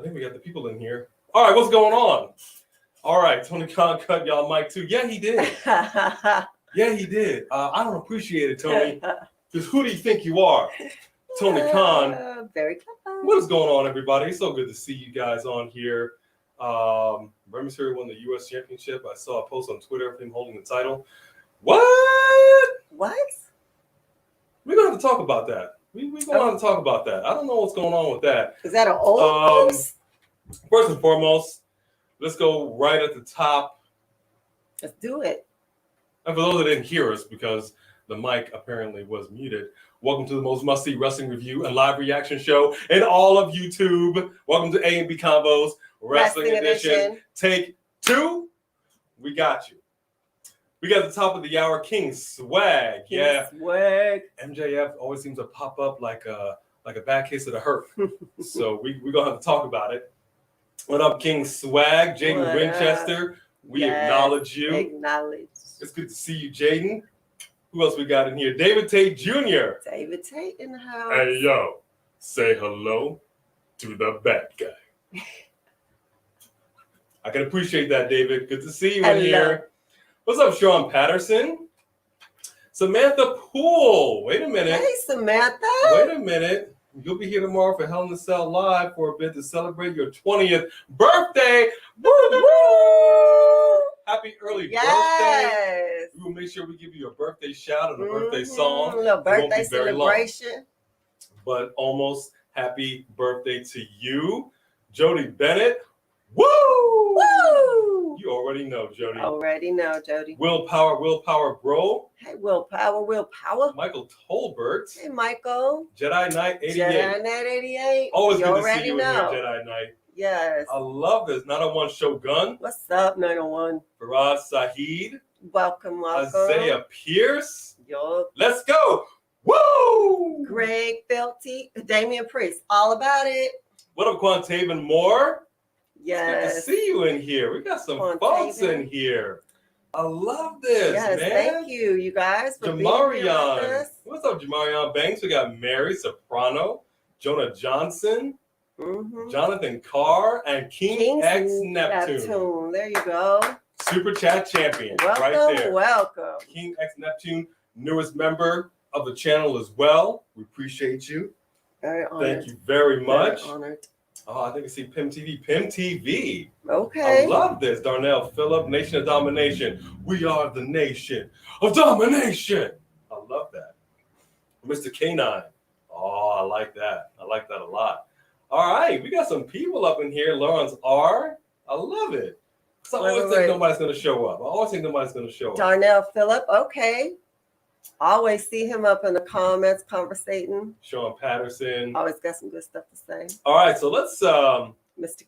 I think we got the people in here. All right, what's going on? All right, Tony Khan cut y'all mic too. Yeah, he did. Yeah, he did. I don't appreciate it, Tony. Because who do you think you are? Tony Khan. Very clever. What is going on, everybody? It's so good to see you guys on here. Rey Mysterio won the U.S. Championship. I saw a post on Twitter of him holding the title. What? What? We're going to have to talk about that. We're going to have to talk about that. I don't know what's going on with that. Is that an old post? First and foremost, let's go right at the top. Let's do it. And for those that didn't hear us, because the mic apparently was muted, welcome to the most must-see wrestling review and live reaction show in all of YouTube. Welcome to A&B Combos Wrestling Edition. Take 2. We got you. We got the top of the hour, King Swag. Swag. MJF always seems to pop up like a bad case of the hurt. So we're going to have to talk about it. What up, King Swag? Jaden Winchester. We acknowledge you. Acknowledge. It's good to see you, Jaden. Who else we got in here? David Tate Jr. David Tate in the house. Hey, yo. Say hello to the bad guy. I can appreciate that, David. Good to see you in here. What's up, Sean Patterson? Samantha Poole. Wait a minute. Hey, Samantha. Wait a minute. You'll be here tomorrow for Hell in a Cell Live for a bit to celebrate your 20th birthday. Woo! Happy early birthday. We will make sure we give you a birthday shout and a birthday song. A little birthday celebration. But almost happy birthday to you, Jody Bennett. Woo! Woo! You already know, Jody. Already know, Jody. Willpower, bro. Hey, Willpower. Michael Tolbert. Hey, Michael. Jedi Knight 88. Jedi Knight 88. Always good to see you in here, Jedi Knight. Yes. I love this. 901 Shogun. What's up, 901? Faraz Saheed. Welcome. Isaiah Pierce. Yo. Let's go. Woo! Greg Felty. Damian Priest. All about it. What up, Quantaven Moore? Yes. Good to see you in here. We got some folks in here. I love this, man. Thank you, you guys, for being here with us. What's up, Jamarion Banks? We got Mary Soprano, Jonah Johnson, Jonathan Carr, and King X Neptune. There you go. Super Chat champion. Welcome, right there. welcome. King X Neptune, newest member of the channel as well. We appreciate you. Very honored. Thank you very much. Very honored. Oh, I think I see Pim TV. Okay. I love this. Darnell Phillip, Nation of Domination. We are the nation of domination. I love that. Mr. K9. Oh, I like that. I like that a lot. All right. We got some people up in here. Lawrence R. I love it. So I always think nobody's going to show up. Darnell Phillip. Okay. Always see him up in the comments conversating. Sean Patterson. Always got some good stuff to say. All right, so let's Mr.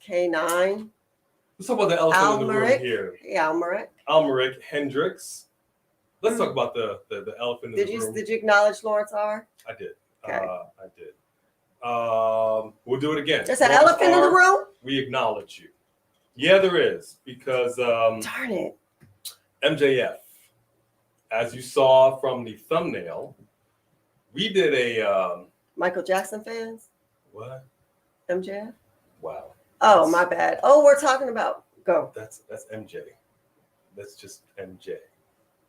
K9. Let's talk about the elephant in the room here. Hey, Almeric. Almeric Hendricks. Let's talk about the elephant in the room. Did you acknowledge Lawrence R? I did. Okay. I did. We'll do it again. There's an elephant in the room? We acknowledge you. Yeah, there is. Because darn it. MJF. As you saw from the thumbnail, we did a Michael Jackson fans? What? MJF? Wow. Oh, my bad. Oh, we're talking about That's MJ. That's just MJ,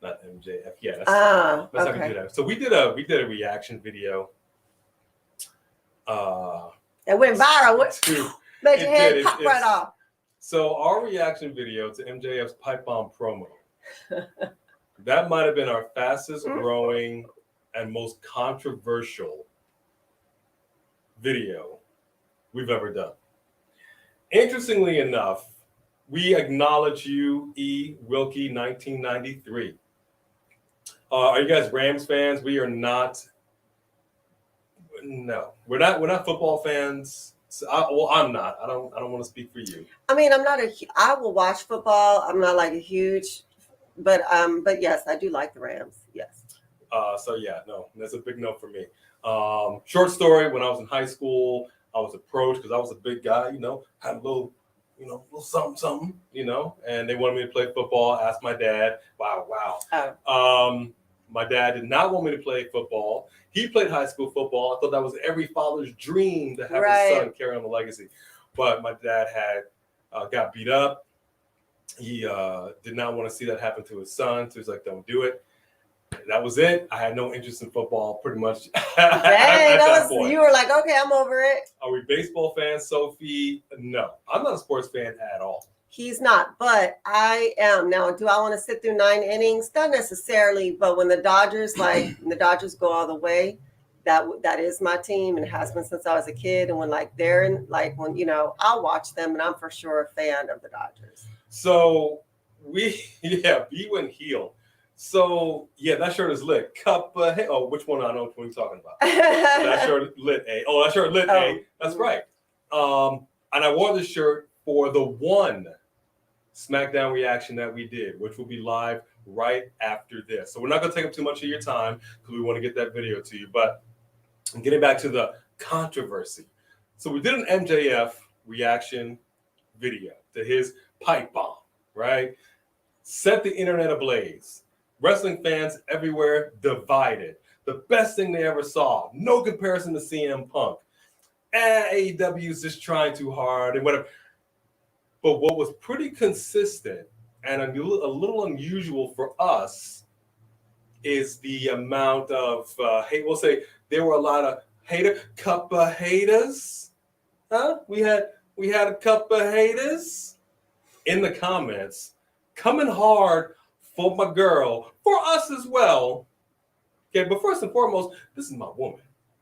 not MJF. Yeah. That's how we do that. So we did a reaction video. It went viral. Made your head pop right off. So our reaction video to MJF's pipe bomb promo. That might have been our fastest growing and most controversial video we've ever done. Interestingly enough, we acknowledge you, E. Wilkie, 1993. Are you guys Rams fans? We are not. No, we're not football fans. So I'm not. I don't want to speak for you. I mean, I will watch football. I'm not like a huge. But yes, I do like the Rams. Yes. So yeah, no, that's a big no for me. Short story: when I was in high school, I was approached because I was a big guy, had a little something, and they wanted me to play football. Asked my dad. Wow. My dad did not want me to play football. He played high school football. I thought that was every father's dream to have his son carry on the legacy. But my dad had got beat up. He did not want to see that happen to his son. So he's like, don't do it. That was it. I had no interest in football pretty much. Dang, that point. You were like, okay, I'm over it. Are we baseball fans, Sophie? No, I'm not a sports fan at all. He's not, but I am. Now, do I want to sit through 9 innings? Not necessarily, but when the Dodgers, go all the way, that is my team and it has been since I was a kid. And when they're in, I'll watch them and I'm for sure a fan of the Dodgers. So B went heel. So yeah, that shirt is lit. Which one? I know which one you're talking about. That shirt lit A. Oh, that shirt lit A. That's right. And I wore this shirt for the one SmackDown reaction that we did, which will be live right after this. So we're not going to take up too much of your time because we want to get that video to you. But I'm getting back to the controversy. So we did an MJF reaction video to his pipe bomb, right? Set the internet ablaze. Wrestling fans everywhere divided. The best thing they ever saw. No comparison to CM Punk. AEW is just trying too hard and whatever. But what was pretty consistent and a little unusual for us is the amount of hate. We'll say there were a lot of couple of haters. Huh? We had a couple of haters in the comments coming hard for my girl, for us as well. Okay, but first and foremost, this is my woman.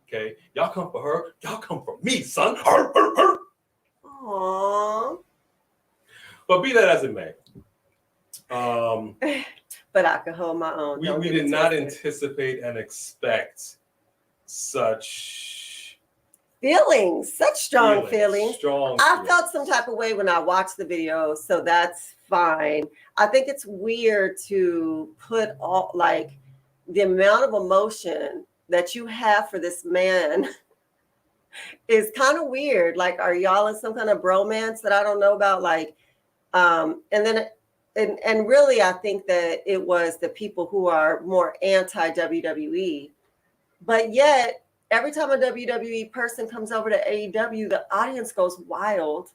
Okay, y'all come for her, y'all come for me, son. Her. Aww. But be that as it may. But I could hold my own. We did not anticipate and expect such feelings, such strong feelings. I feelings. felt some type of way when I watched the video, so that's fine. I think it's weird to put all the amount of emotion that you have for this man is kind of weird. Are y'all in some kind of bromance that I don't know about? And really, I think that it was the people who are more anti-WWE, but yet every time a WWE person comes over to AEW, the audience goes wild.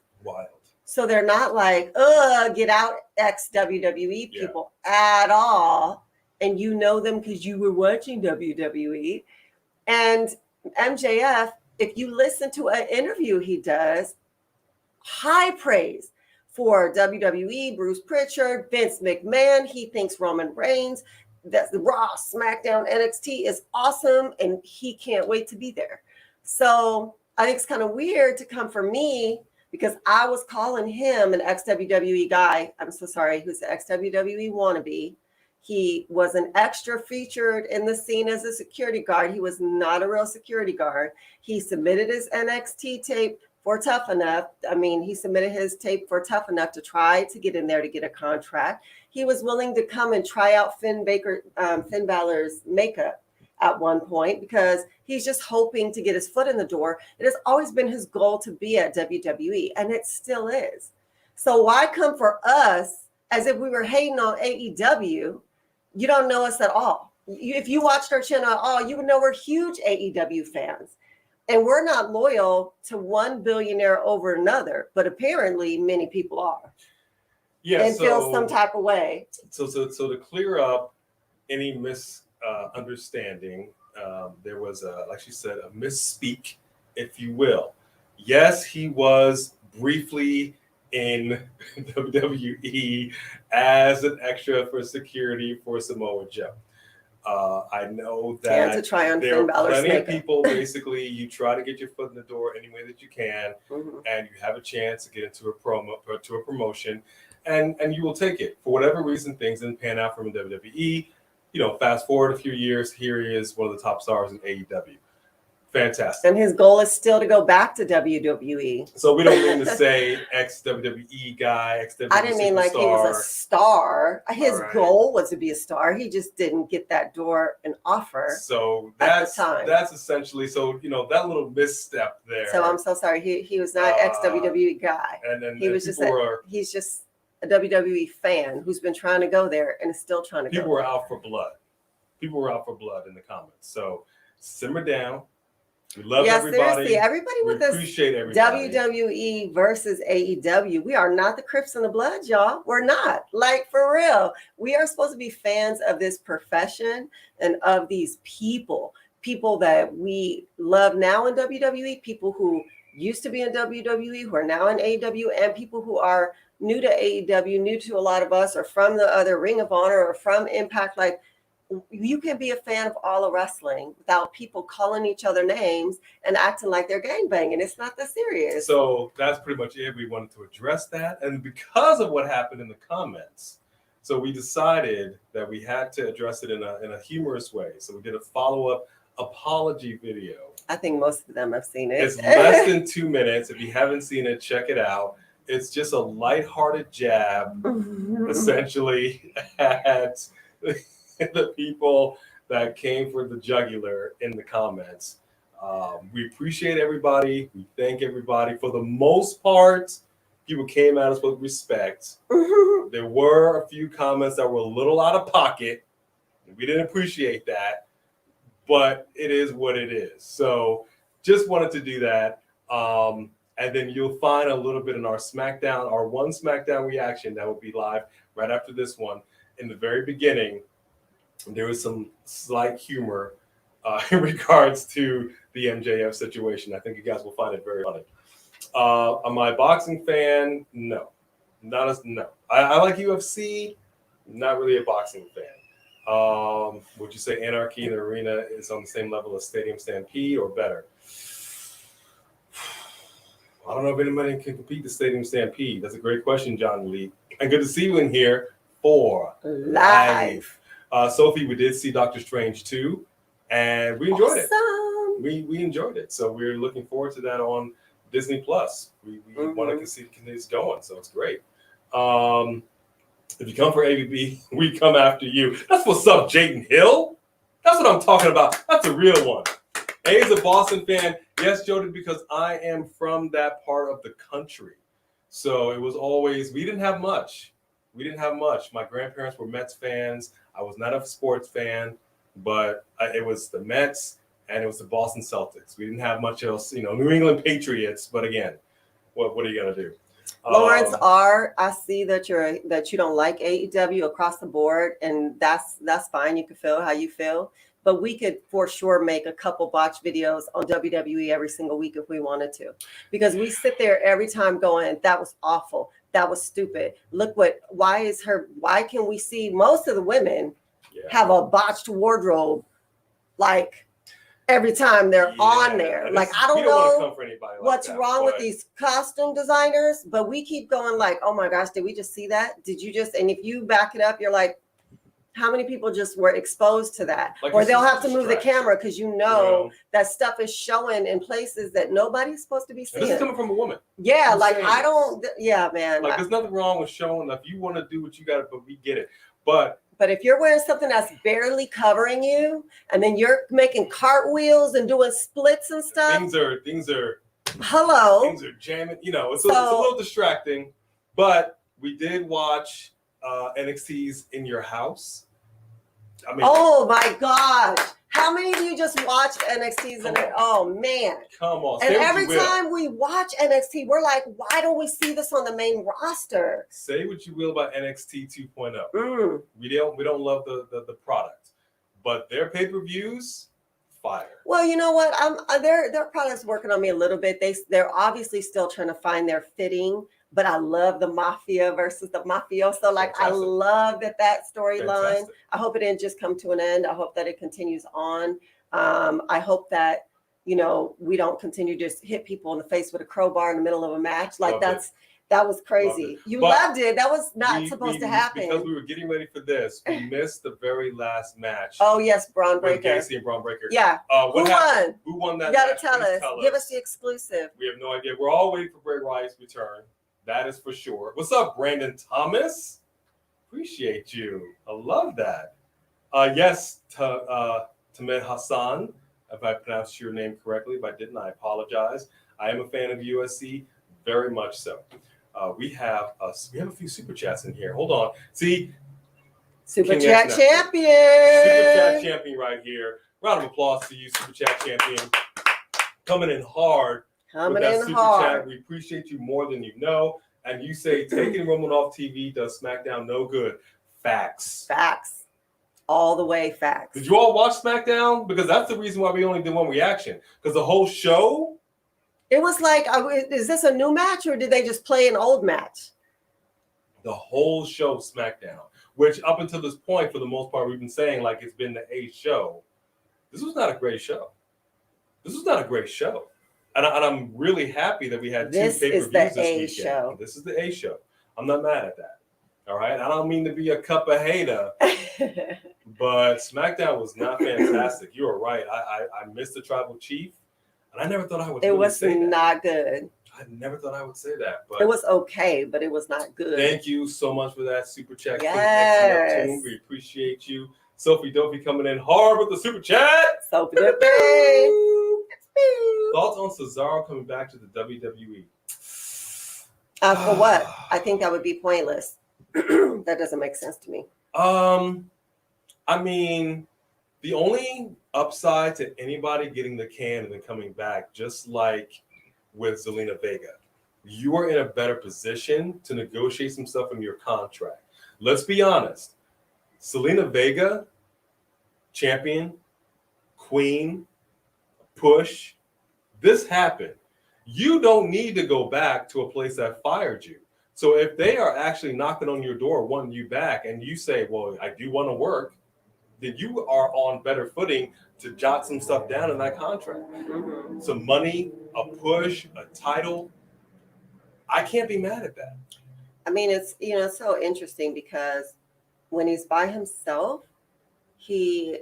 So they're not get out ex-WWE people at all. And you know them because you were watching WWE. And MJF, if you listen to an interview he does, high praise for WWE, Bruce Pritchard, Vince McMahon. He thinks Roman Reigns, that the Raw, SmackDown, NXT is awesome, and he can't wait to be there. So I think it's kind of weird to come for me because I was calling him an ex-WWE guy. I'm so sorry, who's the ex-WWE wannabe. He was an extra featured in the scene as a security guard. He was not a real security guard. He submitted his NXT tape for Tough Enough. He submitted his tape for Tough Enough to try to get in there to get a contract. He was willing to come and try out Finn Balor's makeup at one point because he's just hoping to get his foot in the door. It has always been his goal to be at WWE, and it still is. So why come for us as if we were hating on AEW? You don't know us at all. If you watched our channel at all, you would know we're huge AEW fans. And we're not loyal to one billionaire over another, but apparently many people are. Yeah, and feel some type of way. So to clear up any misunderstanding, there was like she said, a misspeak, if you will. Yes, he was briefly in WWE as an extra for security for Samoa Joe. I know that to try on there Finn are Balor's plenty makeup. of people, basically, you try to get your foot in the door any way that you can, and you have a chance to get into a promotion, and you will take it. For whatever reason, things didn't pan out from WWE. Fast forward a few years, here he is, one of the top stars in AEW. Fantastic. And his goal is still to go back to WWE. So we don't mean to say ex-WWE guy, ex-WWE I didn't mean superstar. like he was a star. His Right. goal was to be a star. He just didn't get that door an offer. So at the time. that's essentially, that little misstep there. So I'm so sorry. He was not ex-WWE guy. And He was just he's just a WWE fan who's been trying to go there and is still trying to go. People were out for blood. People were out for blood in the comments. So simmer down. We love yeah, everybody. seriously, everybody We with us. appreciate everybody. WWE versus AEW. We are not the Crips and the Bloods, y'all. We're not. Like, for real. We are supposed to be fans of this profession and of these people that we love now in WWE, people who used to be in WWE, who are now in AEW, and people who are new to AEW, new to a lot of us, or from the other Ring of Honor or from Impact. Like, you can be a fan of all of wrestling without people calling each other names and acting like they're gangbanging. It's not that serious. So that's pretty much it. We wanted to address that. And because of what happened in the comments, so we decided that we had to address it in a humorous way. So we did a follow-up apology video. I think most of them have seen it. It's less than 2 minutes. If you haven't seen it, check it out. It's just a lighthearted jab, essentially, at the people that came for the jugular in the comments. We appreciate everybody. We thank everybody. For the most part, people came at us with respect. There were a few comments that were a little out of pocket. We didn't appreciate that, but it is what it is. So just wanted to do that. And then you'll find a little bit in our SmackDown, our one SmackDown reaction that will be live right after this one. In the very beginning, there was some slight humor in regards to the MJF situation. I think you guys will find it very funny. Am I a boxing fan? No. No. I like UFC, not really a boxing fan. Would you say Anarchy in the Arena is on the same level as Stadium Stampede or better? I don't know if anybody can compete the Stadium Stampede. That's a great question, John Lee. And good to see you in here for live. Sophie, we did see Doctor Strange 2, and we enjoyed it. We enjoyed it. So we're looking forward to that on Disney Plus. We want to see it's going, so it's great. If you come for ABB, we come after you. That's what's up, Jaden Hill. That's what I'm talking about. That's a real one. A is a Boston fan. Yes, Jody, because I am from that part of the country. So it was always, we didn't have much. My grandparents were Mets fans. I was not a sports fan, but it was the Mets and it was the Boston Celtics. We didn't have much else, New England Patriots. But again, what are you going to do? Lawrence R., I see that you don't like AEW across the board, and that's fine. You can feel how you feel. But we could for sure make a couple botch videos on WWE every single week if we wanted to. Because we sit there every time going, that was awful. That was stupid. Why can we see most of the women have a botched wardrobe like every time they're on there? Like, I don't know what's wrong with these costume designers, but we keep going like, oh my gosh, did we just see that? And if you back it up, you're like, how many people just were exposed to that? Like, or they'll have to move the camera because that stuff is showing in places that nobody's supposed to be seeing. And this is coming from a woman. Yeah, man. Like, there's nothing wrong with showing if you want to do what you got to, but we get it. But if you're wearing something that's barely covering you, and then you're making cartwheels and doing splits and stuff, things are things are jamming. It's a little distracting. But we did watch NXT's In Your House. I mean, oh my gosh. How many of you just watched NXT's? Oh, man. Come on. And every time we watch NXT, we're like, why don't we see this on the main roster? Say what you will about NXT 2.0. We don't love the product. But their pay-per-views, fire. Well, you know what? Their product's working on me a little bit. They're obviously still trying to find their fitting. But I love the Mafia versus the Mafioso. Like, fantastic. I love that storyline. I hope it didn't just come to an end. I hope that it continues on. I hope that, we don't continue to just hit people in the face with a crowbar in the middle of a match. Like, that was crazy. You loved it. That was not supposed to happen. Because we were getting ready for this, we missed the very last match. Oh, yes, Braun Breaker. Gacy and Braun Breaker. Yeah. Who won? Who won that match? You got to tell us. Give us the exclusive. We have no idea. We're all waiting for Bray Wyatt's return. That is for sure. What's up, Brandon Thomas? Appreciate you. I love that. Yes, Tamed Hassan, if I pronounced your name correctly. If I didn't, I apologize. I am a fan of USC, very much so. We have a few super chats in here. Hold on. See, Super King Chat X champion. Super Chat champion right here. Round of applause to you, Super Chat champion. Coming in hard. Coming with that in Super hard. Chat. We appreciate you more than you know. And you say taking Roman off TV does SmackDown no good. Facts. Facts. All the way facts. Did you all watch SmackDown? Because that's the reason why we only did one reaction. Because the whole show. It was like, is this a new match or did they just play an old match? The whole show SmackDown, which up until this point, for the most part, we've been saying like it's been the A show. This was not a great show. This was not a great show. And I'm really happy that we had two pay-per-views this weekend. Show. This is the A show. I'm not mad at that. All right. I don't mean to be a cup of hater, but SmackDown was not fantastic. You were right. I missed the Tribal Chief, and I never thought I would. It really was say not that. good. I never thought I would say that, but it was okay, but it was not good. Thank you so much for that super chat. Yes. We appreciate you. Sophie Dopey coming in hard with the super chat. Sophie Dopey. Thoughts on Cesaro coming back to the WWE? For what? I think that would be pointless. That doesn't make sense to me. I mean, the only upside to anybody getting the can and then coming back, just like with Zelina Vega, you are in a better position to negotiate some stuff in your contract. Let's be honest. Zelina Vega, champion, queen, push, this happened. You don't need to go back to a place that fired you. So if they are actually knocking on your door, wanting you back, and you say, well, I do want to work, then you are on better footing to jot some stuff down in that contract. Mm-hmm. Some money, a push, a title. I can't be mad at that. I mean, it's so interesting because when he's by himself, he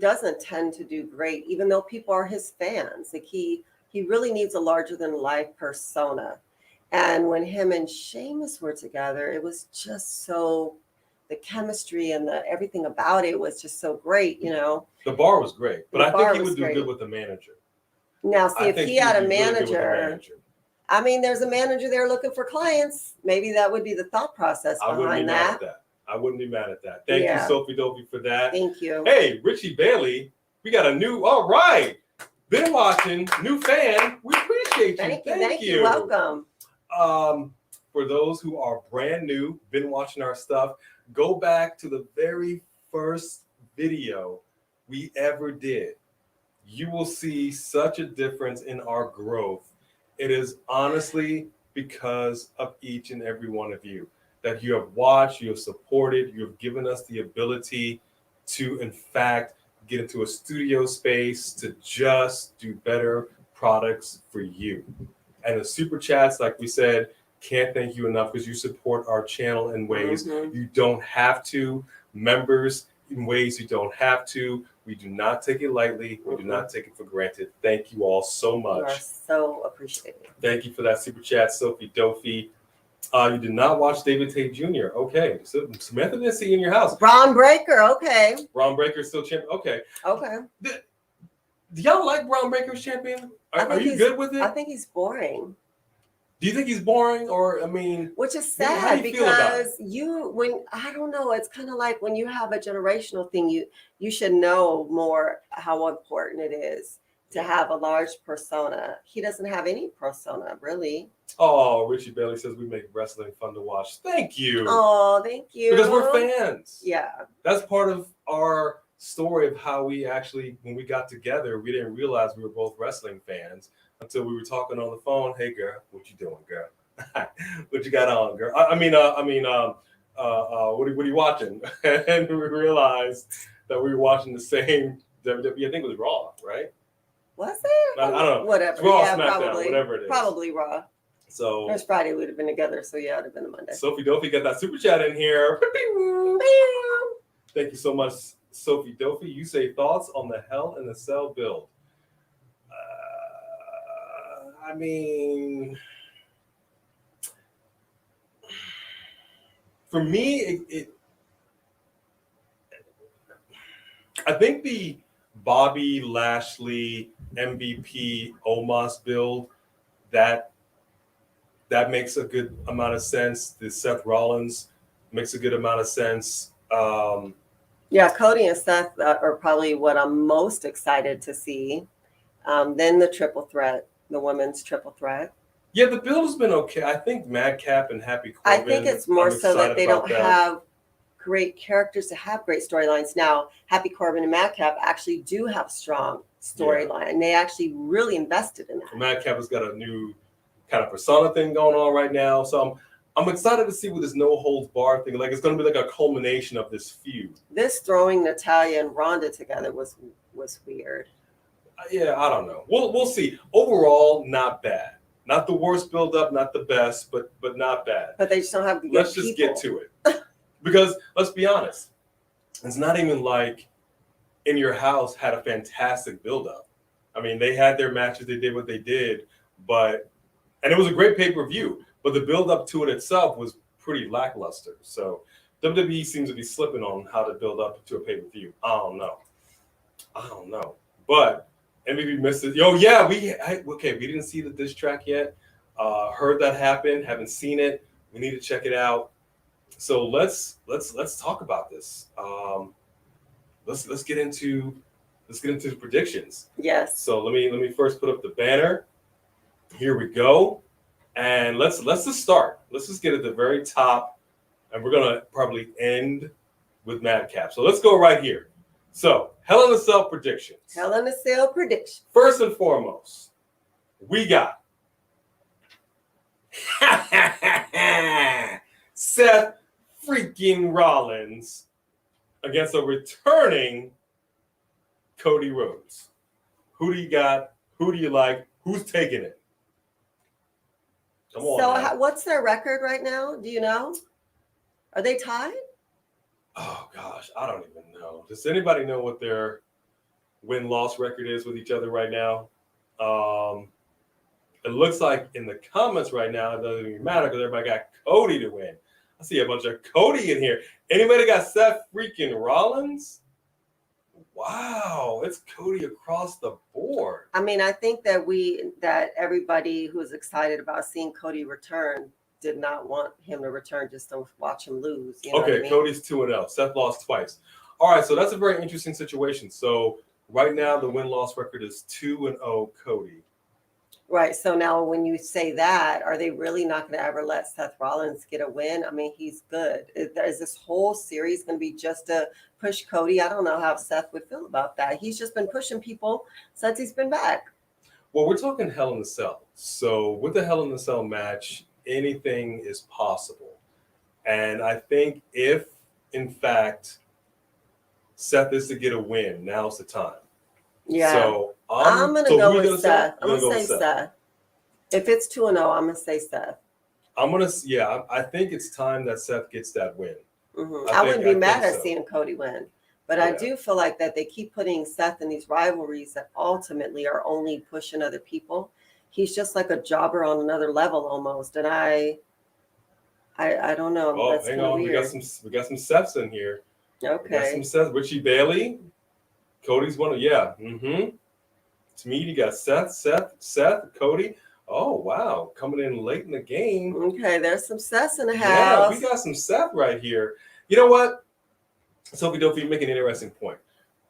doesn't tend to do great, even though people are his fans. Like he really needs a larger than life persona. And when him and Sheamus were together, it was just so, the chemistry and everything about it was just so great, The bar was great, but I think he would do good with the manager. Now, see, if he had a manager, I mean, there's a manager there looking for clients. Maybe that would be the thought process behind that. I wouldn't be mad at that. Thank you, Sophie Dopey, for that. Thank you. Hey, Richie Bailey, we got a new, all right. Been watching, new fan. We appreciate you. Thank you. Welcome. For those who are brand new, been watching our stuff, go back to the very first video we ever did. You will see such a difference in our growth. It is honestly because of each and every one of you that you have watched, you have supported, you have given us the ability to, in fact, get into a studio space to just do better products for you. And the super chats, like we said, can't thank you enough because you support our channel in ways you don't have to. Members, in ways you don't have to. We do not take it lightly. We do not take it for granted. Thank you all so much. You are so appreciated. Thank you for that super chat, Sophie Dopey. You did not watch David Tate Jr. Okay. So Samantha didn't see you in your house. Braun Breaker. Okay. Braun Breaker still champion. Okay. Okay. Do y'all like Braun Breaker as champion? Are you good with it? I think he's boring. Do you think he's boring, or I mean, which is sad because I don't know, it's kind of like when you have a generational thing, you should know more how important it is to have a large persona. He doesn't have any persona, really. Oh, Richie Bailey says we make wrestling fun to watch. Thank you. Oh, thank you. Because we're fans. Yeah. That's part of our story of how we actually, when we got together, we didn't realize we were both wrestling fans until we were talking on the phone. Hey, girl, what you doing, girl? What you got on, girl? What are you watching? And we realized that we were watching the same WWE. I think it was Raw, right? Was it? I don't know. Whatever. Raw, yeah, SmackDown, probably, whatever it is. Probably Raw. So there's Friday we'd have been together, so yeah, it would have been a Monday. Sophie Dopey got that super chat in here. Thank you so much, Sophie Dopey. You say thoughts on the Hell in the Cell build. I mean, for me, I think the Bobby Lashley MVP Omos build that makes a good amount of sense. The Seth Rollins makes a good amount of sense. Yeah, Cody and Seth are probably what I'm most excited to see. Then the triple threat, the women's triple threat. Yeah, the build has been okay. I think Madcap and Happy Corbin. I think it's more so that they don't have great characters to have great storylines. Now, Happy Corbin and Madcap actually do have strong storyline, and they actually really invested in that. Madcap has got a new kind of persona thing going on right now, so I'm excited to see what this no holds barred thing. Like, it's going to be like a culmination of this feud. This throwing Natalya and Ronda together was weird. Yeah, I don't know. We'll see. Overall, not bad. Not the worst build up, not the best, but not bad. But they just don't have. Let's just get to it, because let's be honest, it's not even like In Your House had a fantastic build up. I mean, they had their matches, they did what they did, and it was a great pay-per-view. But the build up to it itself was pretty lackluster. So WWE seems to be slipping on how to build up to a pay-per-view. I don't know. But MVP missed it. Yeah, we didn't see the diss track yet. Heard that happen, haven't seen it. We need to check it out. So let's talk about this. Let's get into the predictions. Yes. So let me first put up the banner. Here we go. And let's just start. Let's just get at the very top, and we're gonna probably end with Madcap. So let's go right here. So Hell in a Cell predictions. Hell in a Cell prediction. First and foremost, we got Seth freaking Rollins against a returning Cody Rhodes. Who do you got? Who do you like? Who's taking it? Come on. So what's their record right now? Do you know? Are they tied? Oh, gosh. I don't even know. Does anybody know what their win-loss record is with each other right now? It looks like in the comments right now, it doesn't even matter because everybody got Cody to win. I see a bunch of Cody in here. Anybody got Seth freaking Rollins? Wow, it's Cody across the board. I mean, I think that everybody who was excited about seeing Cody return did not want him to return just to watch him lose. You know what I mean? Cody's 2-0. Seth lost twice. All right, so that's a very interesting situation. So right now the win-loss record is 2-0 Cody. Right. So now when you say that, are they really not going to ever let Seth Rollins get a win? I mean, he's good. Is this whole series going to be just to push Cody? I don't know how Seth would feel about that. He's just been pushing people since he's been back. Well, we're talking Hell in a Cell. So with the Hell in a Cell match, anything is possible. And I think if, in fact, Seth is to get a win, now's the time. Yeah. So I'm going to go with Seth. I'm going to say Seth. If it's 2-0, I'm going to say Seth. I think it's time that Seth gets that win. Mm-hmm. I wouldn't be mad at seeing Cody win. But I do feel like that they keep putting Seth in these rivalries that ultimately are only pushing other people. He's just like a jobber on another level almost. And I don't know. Oh, that's hang on. weird. We got some Seths in here. Okay. We got some Seth. Richie Bailey. Cody's one of, Mm-hmm. To me, you got Seth, Cody. Oh, wow. Coming in late in the game. Okay, there's some Seths in the house. Yeah, we got some Seth right here. You know what? Sophie Dophie, you make an interesting point.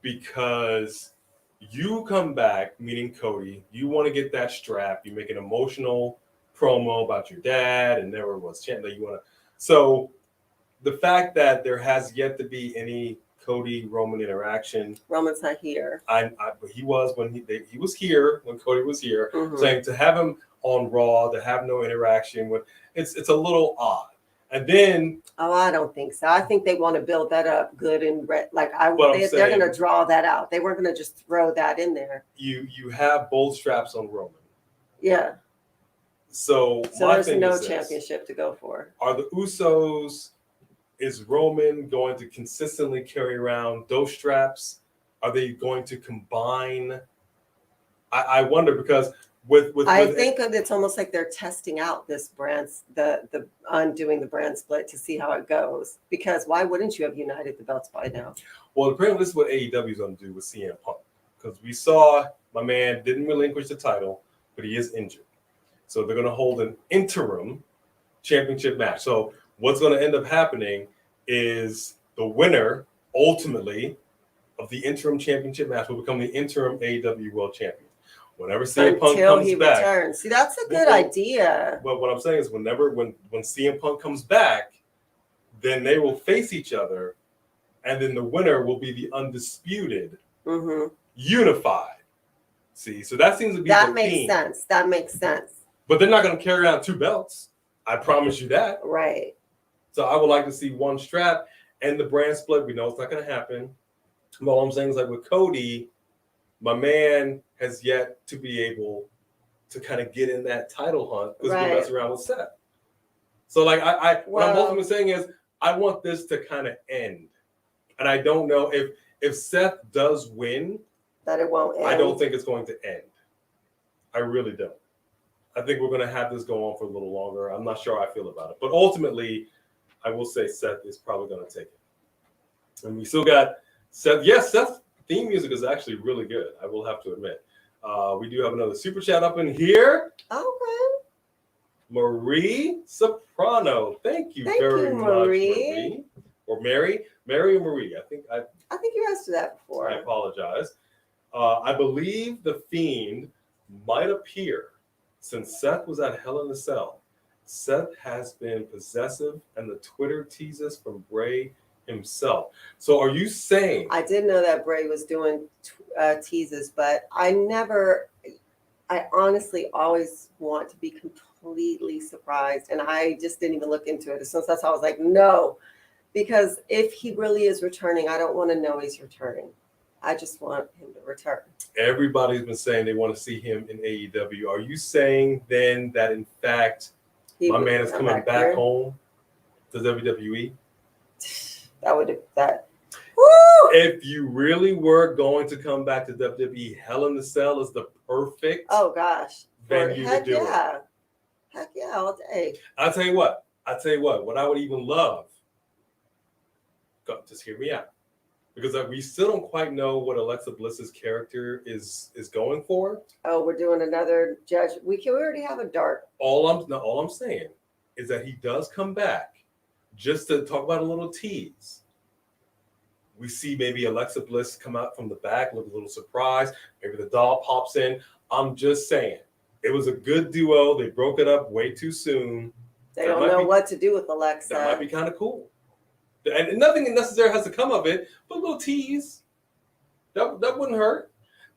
Because you come back, meaning Cody, you want to get that strap. You make an emotional promo about your dad and never was chanting that you want to. So the fact that there has yet to be any Cody Roman interaction. Roman's not here. He was when he was here when Cody was here. Mm-hmm. Saying to have him on Raw, to have no interaction with it's a little odd. And then I don't think so. I think they want to build that up good and they're going to draw that out. They weren't going to just throw that in there. You have both straps on Roman. Yeah. So there's no championship to go for. Are the Usos? Is Roman going to consistently carry around those straps? Are they going to combine? I wonder because I think it's almost like they're testing out this brand, the undoing the brand split to see how it goes. Because why wouldn't you have united the belts by now? Well, apparently this is what AEW is going to do with CM Punk. Because we saw my man didn't relinquish the title, but he is injured. So they're going to hold an interim championship match. So what's going to end up happening is The winner, ultimately, of the interim championship match will become the interim AEW World Champion. Whenever CM Punk comes back, returns. See, that's a good idea. But what I'm saying is, when CM Punk comes back, then they will face each other, and then the winner will be the undisputed, unified. See, so that seems to be that makes sense. That makes sense. But they're not going to carry around 2 belts. I promise you that. Right. So I would like to see one strap and the brand split. We know it's not going to happen. But all I'm saying is, like with Cody, my man has yet to be able to kind of get in that title hunt because we mess around with Seth. So like what I'm ultimately saying is, I want this to kind of end. And I don't know if Seth does win, that it won't end. I don't think it's going to end. I really don't. I think we're going to have this go on for a little longer. I'm not sure how I feel about it. But ultimately, I will say Seth is probably going to take it. And we still got Seth. Yes, Seth's theme music is actually really good. I will have to admit. We do have another super chat up in here. Okay. Marie Soprano. Thank you very much, Marie. Or Mary. Mary or Marie? I think you asked that before. I apologize. I believe the Fiend might appear since Seth was at Hell in a Cell. Seth has been possessive, and the Twitter teases from Bray himself. So are you saying... I did know that Bray was doing teases, but I honestly always want to be completely surprised, and I just didn't even look into it. Since that's how I was like, no, because if he really is returning, I don't want to know he's returning. I just want him to return. Everybody's been saying they want to see him in AEW. Are you saying then that, in fact, my man is coming back home to WWE? Woo! If you really were going to come back to WWE, Hell in the Cell is the perfect venue to do it. Heck yeah, all day. I'll tell you what, what I would even love, just hear me out. Because we still don't quite know what Alexa Bliss's character is going for. Oh, we're doing another judge. We already have a dark. All I'm saying is that he does come back, just to talk about a little tease. We see maybe Alexa Bliss come out from the back, look a little surprised. Maybe the doll pops in. I'm just saying, it was a good duo. They broke it up way too soon. They don't know what to do with Alexa. That might be kind of cool. And nothing necessarily has to come of it, but a little tease. That wouldn't hurt.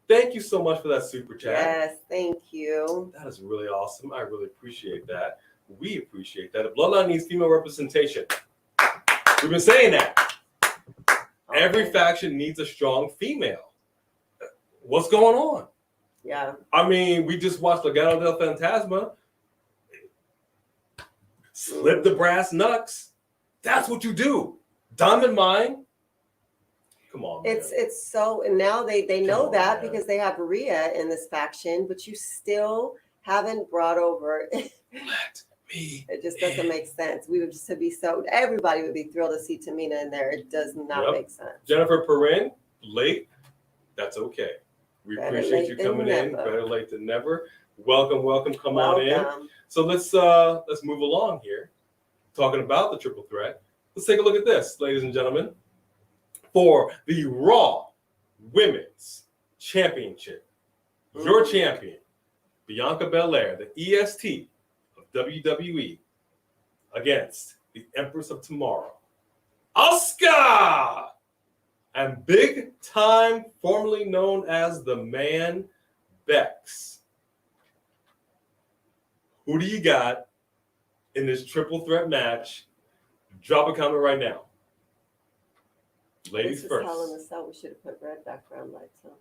Thank you so much for that super chat. Yes, thank you. That is really awesome. I really appreciate that. We appreciate that. The Bloodline needs female representation. We've been saying that. Okay. Every faction needs a strong female. What's going on? Yeah. I mean, we just watched Legado del Fantasma. Slip the brass knucks. That's what you do. Diamond Mine. Come on, man. It's so, and now they know that because they have Rhea in this faction, but you still haven't brought over. Let me. It just doesn't make sense. We would just be everybody would be thrilled to see Tamina in there. It does not make sense. Jennifer Perrin, late. That's okay. We appreciate you coming in. Better late than never. Welcome. Come on in. So let's move along here. Talking about the triple threat, let's take a look at this, ladies and gentlemen. For the Raw Women's Championship, your champion, Bianca Belair, the EST of WWE, against the Empress of Tomorrow, Asuka, and Big Time, formerly known as the Man, Bex. Who do you got in this triple threat match? Drop a comment right now. Ladies first. Hell in the Cell. We should have put red background lights on.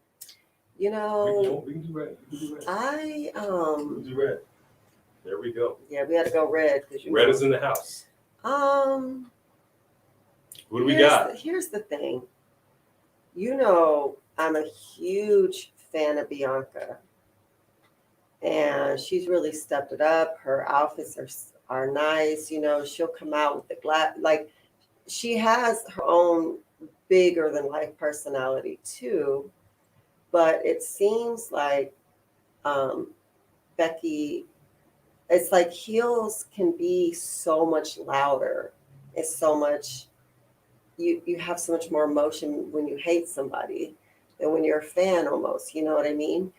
You know, we can do red. We can do red. There we go. Yeah, we had to go red because red is in the house. Who do we got? Here's the thing. You know, I'm a huge fan of Bianca, and she's really stepped it up. Her outfits are nice. You know, she'll come out with the glass. Like, she has her own bigger than life personality too. But it seems like Becky, it's like heels can be so much louder. It's so much you have so much more emotion when you hate somebody than when you're a fan almost, you know what I mean?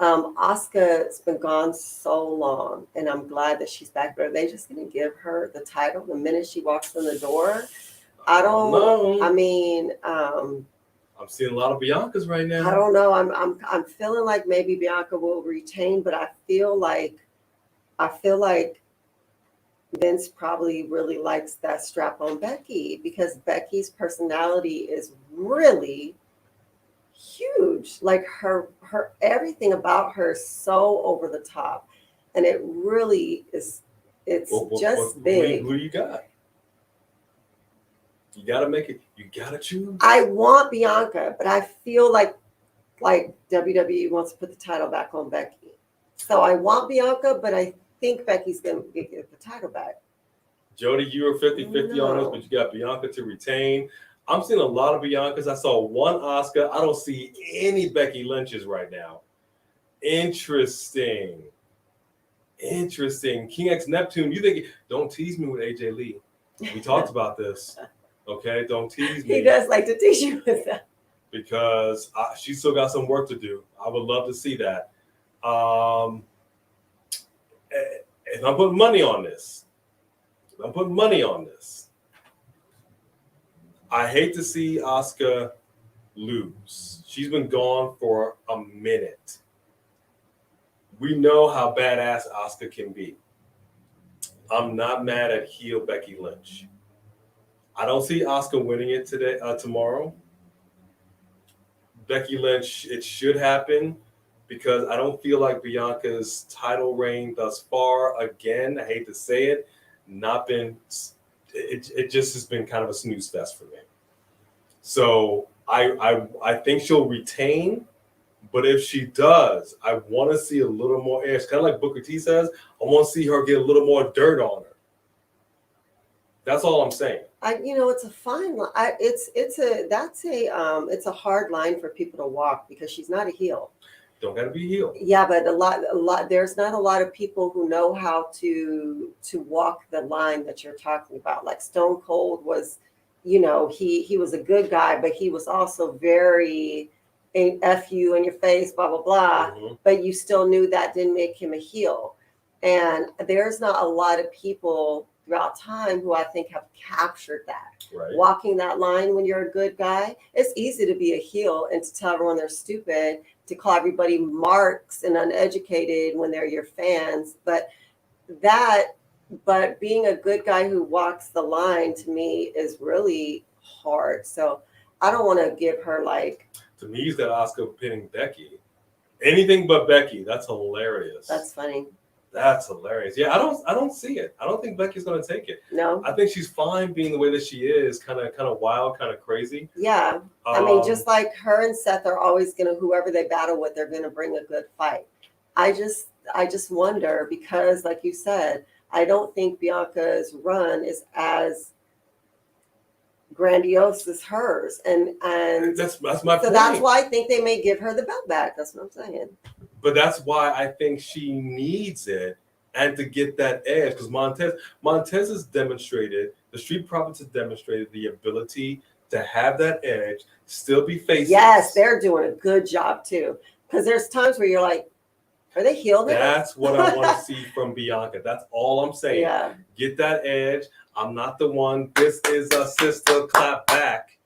Asuka's been gone so long, and I'm glad that she's back. But are they just going to give her the title the minute she walks in the door? I don't know. I mean, I'm seeing a lot of Biancas right now. I don't know. I'm feeling like maybe Bianca will retain, but I feel like Vince probably really likes that strap on Becky because Becky's personality is really huge. Like her everything about her is so over the top, and it really is. It's just big. Who do you got? You gotta make it. You gotta choose. I want Bianca, but I feel like WWE wants to put the title back on Becky. So I want Bianca, but I think Becky's going to get the title back. Jody, you were 50-50 on this, but you got Bianca to retain. I'm seeing a lot of Biancas. I saw one Asuka. I don't see any Becky Lynches right now. Interesting. King X Neptune, you think, don't tease me with AJ Lee. We talked about this. Okay, don't tease me. He does like to tease you with that. Because she's still got some work to do. I would love to see that. If I'm putting money on this, I hate to see Asuka lose. She's been gone for a minute. We know how badass Asuka can be. I'm not mad at heel Becky Lynch. I don't see Asuka winning it tomorrow. Becky Lynch, it should happen because I don't feel like Bianca's title reign thus far, again, I hate to say it, it just has been kind of a snooze fest for me. So I think she'll retain, but if she does, I want to see a little more edge. Kind of like Booker T says, I want to see her get a little more dirt on her. That's all I'm saying. It's a fine line. It's a hard line for people to walk because she's not a heel. Don't gotta be a heel. Yeah, but a lot. There's not a lot of people who know how to walk the line that you're talking about. Like Stone Cold was, he was a good guy, but he was also very F you in your face, blah blah blah. Mm-hmm. But you still knew that didn't make him a heel. And there's not a lot of people throughout time who I think have captured that. Right. Walking that line when you're a good guy, it's easy to be a heel and to tell everyone they're stupid, to call everybody marks and uneducated when they're your fans. But being a good guy who walks the line to me is really hard. So I don't want to give her To me, he's got Asuka pinning Becky. Anything but Becky. That's hilarious. That's funny. That's hilarious. Yeah, I don't see it. I don't think Becky's gonna take it. No. I think she's fine being the way that she is, kind of wild, kind of crazy. Yeah. I mean, just like her and Seth are always gonna, whoever they battle with, they're gonna bring a good fight. I just wonder because, like you said, I don't think Bianca's run is as grandiose as hers, and that's my point. So that's why I think they may give her the belt back. That's what I'm saying. But that's why I think she needs it and to get that edge because Montez has demonstrated, the Street Profits have demonstrated the ability to have that edge, still be faceless. Yes, they're doing a good job too. Because there's times where you're like, are they healed? That's what I want to see from Bianca. That's all I'm saying. Yeah. Get that edge. I'm not the one. This is a sister. Clap back.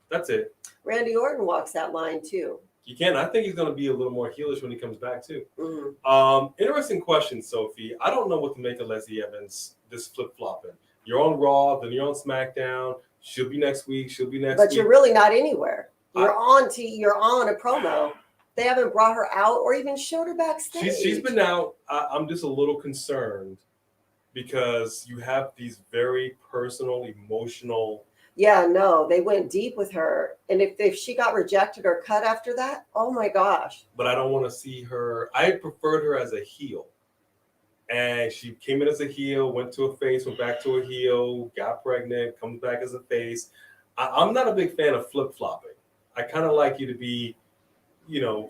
That's it. Randy Orton walks that line too. You can. I think he's going to be a little more heelish when he comes back too. Mm-hmm. Interesting question, Sophie. I don't know what to make of Leslie Evans. This flip flopping. You're on Raw, then you're on SmackDown. She'll be next week. But you're really not anywhere. You're on a promo. They haven't brought her out or even showed her backstage. She's been out. I'm just a little concerned because you have these very personal, emotional. Yeah, no, they went deep with her. And if she got rejected or cut after that, oh my gosh. But I don't want to see her. I preferred her as a heel. And she came in as a heel, went to a face, went back to a heel, got pregnant, comes back as a face. I'm not a big fan of flip-flopping. I kind of like you to be,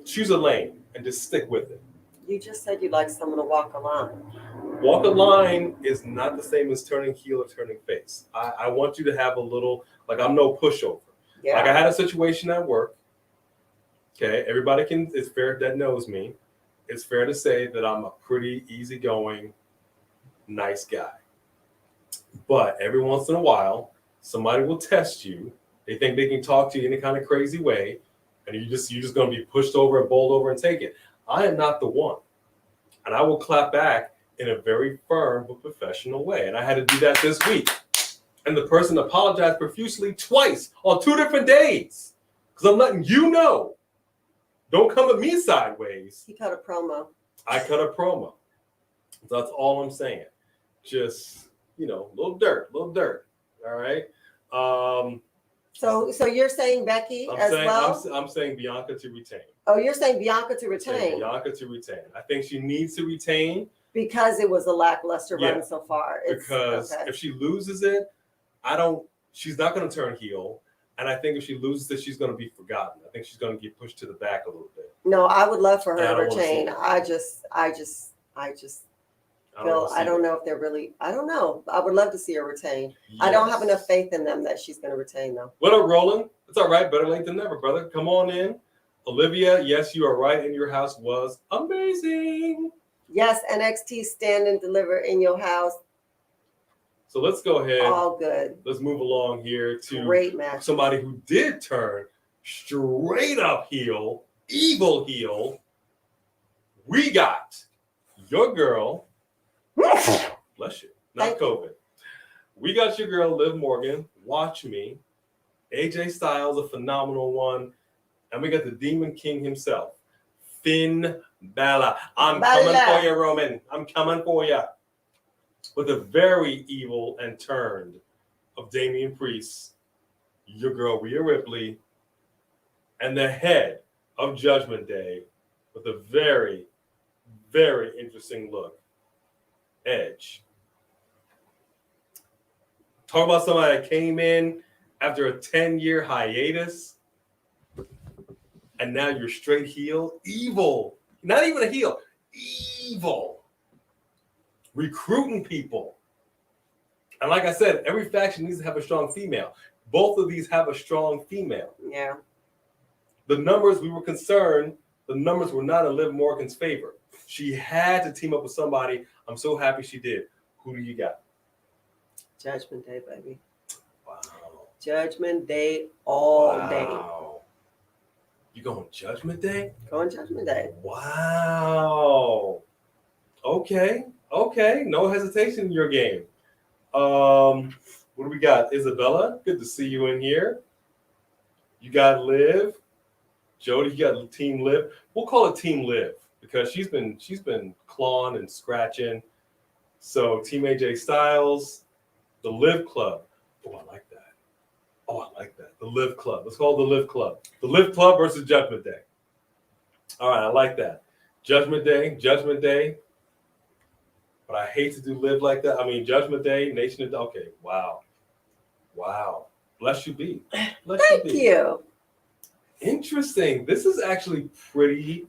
choose a lane and just stick with it. You just said you'd like someone to walk a line. Walk a line is not the same as turning heel or turning face. I want you to have a little, like, I'm no pushover. Yeah. Like, I had a situation at work. Okay, everybody it's fair that knows me. It's fair to say that I'm a pretty easygoing, nice guy. But every once in a while, somebody will test you. They think they can talk to you in any kind of crazy way, and you're just going to be pushed over and bowled over and take it. I am not the one, and I will clap back in a very firm but professional way. And I had to do that this week, and the person apologized profusely twice on 2 different days because I'm letting you know. Don't come at me sideways. He cut a promo. I cut a promo. So that's all I'm saying. Just, little dirt. All right. So you're saying Becky well? I'm saying Bianca to retain. Oh, you're saying Bianca to retain. Bianca to retain. I think she needs to retain because it was a lackluster run so far. Because if she loses it, she's not going to turn heel. And I think if she loses it, she's going to be forgotten. I think she's going to get pushed to the back a little bit. No, I would love for her to retain. I just feel I don't know if they're really. I don't know. I would love to see her retain. Yes. I don't have enough faith in them that she's going to retain, though. What up, Roland? It's all right. Better late than never, brother. Come on in. Olivia, yes, you are right. In your house was amazing. Yes, NXT stand and deliver in your house. So let's go ahead. All good. Let's move along here to great match. Somebody who did turn straight up heel, evil heel. We got your girl. Bless you. Not COVID. We got your girl, Liv Morgan. Watch me. AJ Styles, a phenomenal one. And we got the Demon King himself, Finn Balor. I'm coming for you, Roman. I'm coming for you. With a very evil and turned of Damian Priest, your girl Rhea Ripley, and the head of Judgment Day with a very, very interesting look, Edge. Talk about somebody that came in after a 10-year hiatus, and now you're straight heel, evil. Not even a heel, evil. Recruiting people. And like I said, every faction needs to have a strong female. Both of these have a strong female. Yeah. The numbers, we were concerned, the numbers were not in Liv Morgan's favor. She had to team up with somebody. I'm so happy she did. Who do you got? Judgment Day, baby. Wow. Judgment Day all day. You going Judgment Day? Going Judgment Day. Wow. Okay. No hesitation in your game. What do we got? Isabella, good to see you in here. You got Liv. Jody, you got Team Liv. We'll call it Team Liv because she's been clawing and scratching. So Team AJ Styles, the Liv Club. Oh, I like that. The Liv Club. Let's call it the Liv Club. The Liv Club versus Judgment Day. All right, I like that. Judgment Day. But I hate to do Liv like that. I mean, Judgment Day, Nation of... Okay, wow. Bless you be. Thank you. Interesting. This is actually pretty...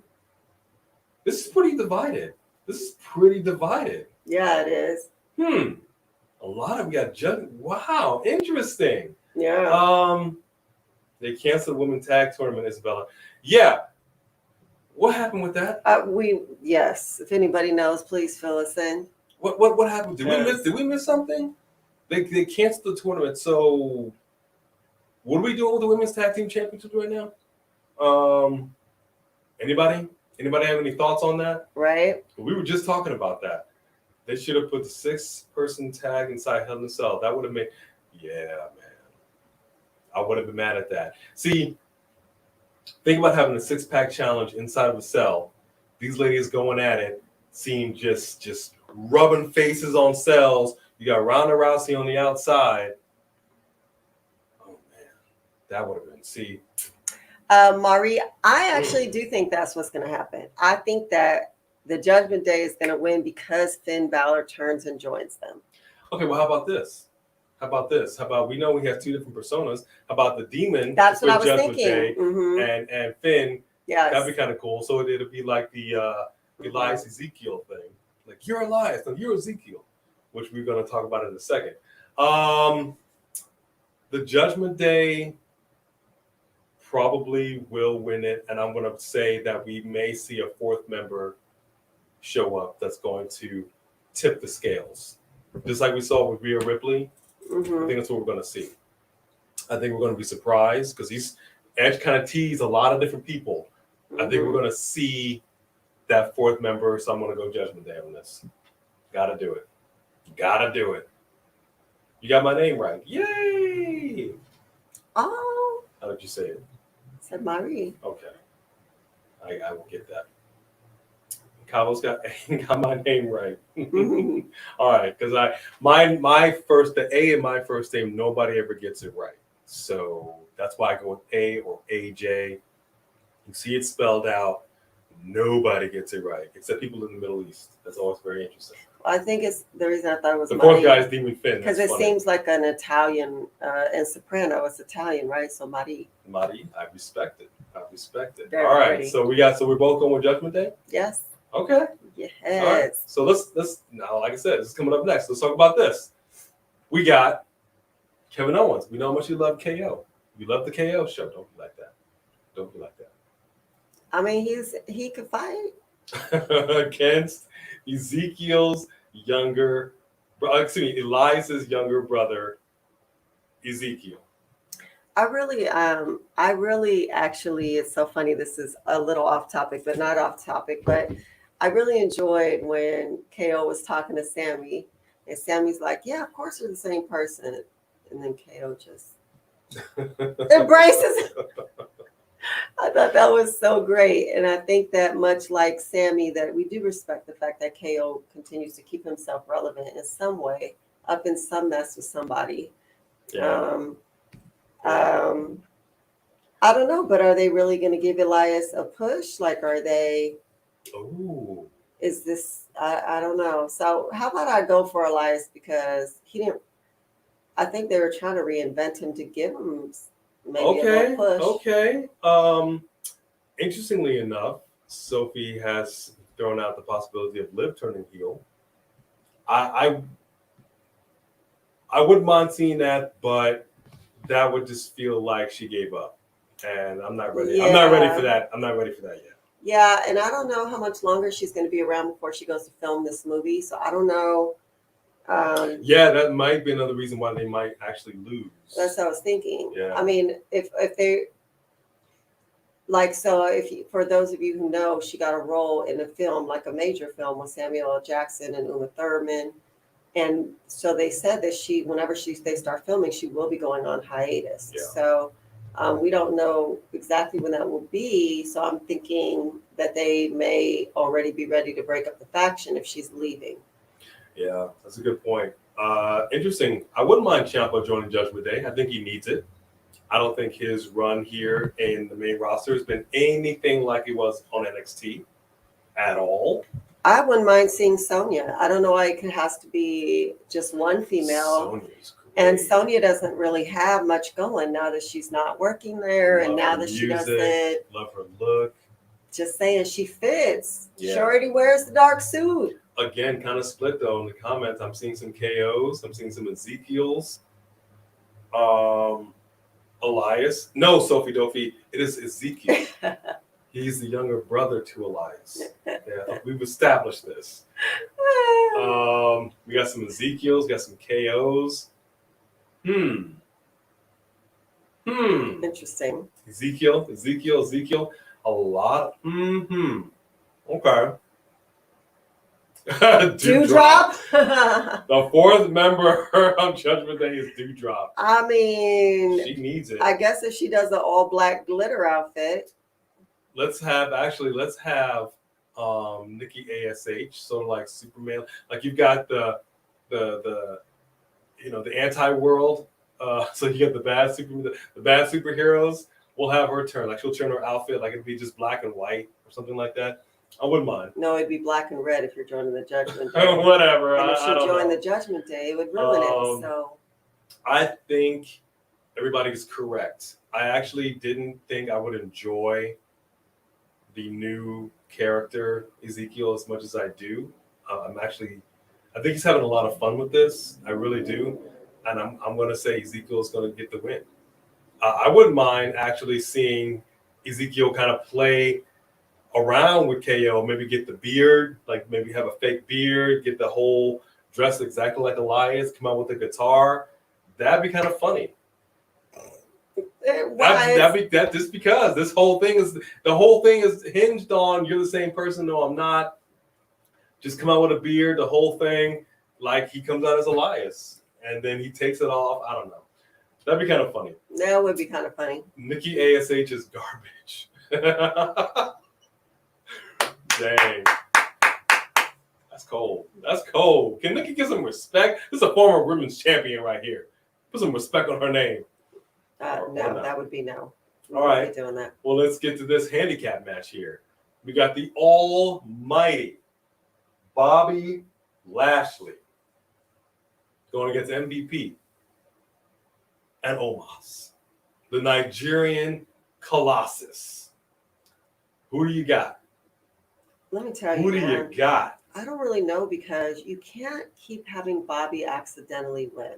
This is pretty divided. Yeah, it is. A lot of... We got Judgment... Wow, interesting. Yeah. They canceled the women's tag tournament, Isabella. Yeah. What happened with that? Yes. If anybody knows, please fill us in. What happened? Did we miss something? They canceled the tournament. So, what are we doing with the women's tag team championship right now? Anybody have any thoughts on that? Right. We were just talking about that. They should have put the 6-person tag inside Hell in a Cell. That would have made. Yeah, man. I would have been mad at that. See. Think about having a 6-pack challenge inside of a cell. These ladies going at it, seem just rubbing faces on cells. You got Ronda Rousey on the outside. Oh man, that would have been. See, Marie, I actually do think that's what's going to happen. I think that the Judgment Day is going to win because Finn Balor turns and joins them. Okay, well, how about this? How about we know we have 2 different personas? How about the Demon? That's what I was Judgment thinking. Day and Finn. Yeah, that'd be kind of cool. So it'll be like the Elias Ezekiel thing. Like, you're Elias, no, you're Ezekiel, which we're going to talk about in a second. The Judgment Day probably will win it, and I'm going to say that we may see a fourth member show up that's going to tip the scales. Just like we saw with Rhea Ripley, I think that's what we're going to see. I think we're going to be surprised because Edge kind of teased a lot of different people. I think we're going to see that fourth member, so I'm going to go Judgment Day on this. Gotta do it. Gotta do it. You got my name right. Yay! Oh. How did you say it? I said Marie. Okay. I will get that. Cabo's got my name right. All right, because the A in my first name, nobody ever gets it right. So that's why I go with A or AJ. You see it spelled out. Nobody gets it right, except people in the Middle East. That's always very interesting. I think it's the reason I thought it was the fourth guy is Demon Finn. Because it seems like an Italian, and soprano is Italian, right? So Marie. Marie, I respect it. Very all right, pretty. so we're both going with Judgment Day? Yes. Okay. Yes. All right. So let's now, like I said, this is coming up next. Let's talk about this. We got Kevin Owens. We know how much you love KO. You love the KO show. Don't be like that. Don't be like that. I mean, he could fight against Ezekiel's Elias's younger brother, Ezekiel. I really actually, it's so funny. This is a little off topic, but not off topic. But I really enjoyed when KO was talking to Sammy, and Sammy's like, "Yeah, of course you're the same person," and then KO just embraces. I thought that was so great, and I think that much like Sammy, that we do respect the fact that KO continues to keep himself relevant in some way, up in some mess with somebody. Yeah. I don't know, but are they really going to give Elias a push? Like, are they? Oh. Is this? I don't know. So how about I go for Elias because he didn't. I think they were trying to reinvent him to give him maybe a little push. Okay. Interestingly enough, Sophie has thrown out the possibility of Liv turning heel. I wouldn't mind seeing that, but that would just feel like she gave up, and I'm not ready. Yeah. I'm not ready for that. I'm not ready for that yet. Yeah, and I don't know how much longer she's going to be around before she goes to film this movie. So I don't know. Yeah, that might be another reason why they might actually lose. That's what I was thinking. Yeah. I mean, if they like, so for those of you who know, she got a role in a film, like a major film with Samuel L. Jackson and Uma Thurman. And so they said that whenever they start filming, she will be going on hiatus. Yeah. So we don't know exactly when that will be. So I'm thinking that they may already be ready to break up the faction if she's leaving. Yeah, that's a good point. Interesting. I wouldn't mind Ciampa joining Judgment Day. I think he needs it. I don't think his run here in the main roster has been anything like it was on NXT at all. I wouldn't mind seeing Sonya. I don't know why it has to be just one female. Sonya's great. And Sonya doesn't really have much going now that she's not working there. Love and now her that music, she doesn't. Love her look. Just saying she fits. Yeah. She already wears the dark suit. Again, kind of split though in the comments. I'm seeing some KOs. I'm seeing some Ezekiels. Elias. No, Sophie Dophie. It is Ezekiel. He's the younger brother to Elias. Yeah, we've established this. We got some Ezekiels, got some KOs. Interesting. Ezekiel. A lot. Okay. Dewdrop. The fourth member of Judgment Day is Dewdrop. I mean, she needs it. I guess if she does an all black glitter outfit. Let's have Nikki ASH, sort of like Superman. Like you've got the anti-world. So you got the bad superheroes. We'll have her turn. Like she'll turn her outfit, like it'd be just black and white or something like that. I wouldn't mind. No, it'd be black and red if you're joining the Judgment Day. Whatever. And if she joined the Judgment Day, it would ruin it. So I think everybody's correct. I actually didn't think I would enjoy the new character Ezekiel as much as I do. I think he's having a lot of fun with this. I really do. And I'm going to say Ezekiel's going to get the win. I wouldn't mind actually seeing Ezekiel kind of play around with KO, maybe get the beard, like maybe have a fake beard, get the whole dress exactly like Elias, come out with a guitar. That'd be kind of funny. That'd be just because the whole thing is hinged on you're the same person. No, I'm not. Just come out with a beard, the whole thing, like he comes out as Elias, and then he takes it off. I don't know. That'd be kind of funny. That would be kind of funny. Nikki ASH is garbage. Dang. That's cold. That's cold. Can Nikki get some respect? This is a former women's champion right here. Put some respect on her name. No, that would be no. All right. Doing that. Well, let's get to this handicap match here. We got the almighty Bobby Lashley going against MVP and Omos, the Nigerian Colossus. Who do you got? Let me tell you. Who do you got? I don't really know because you can't keep having Bobby accidentally win.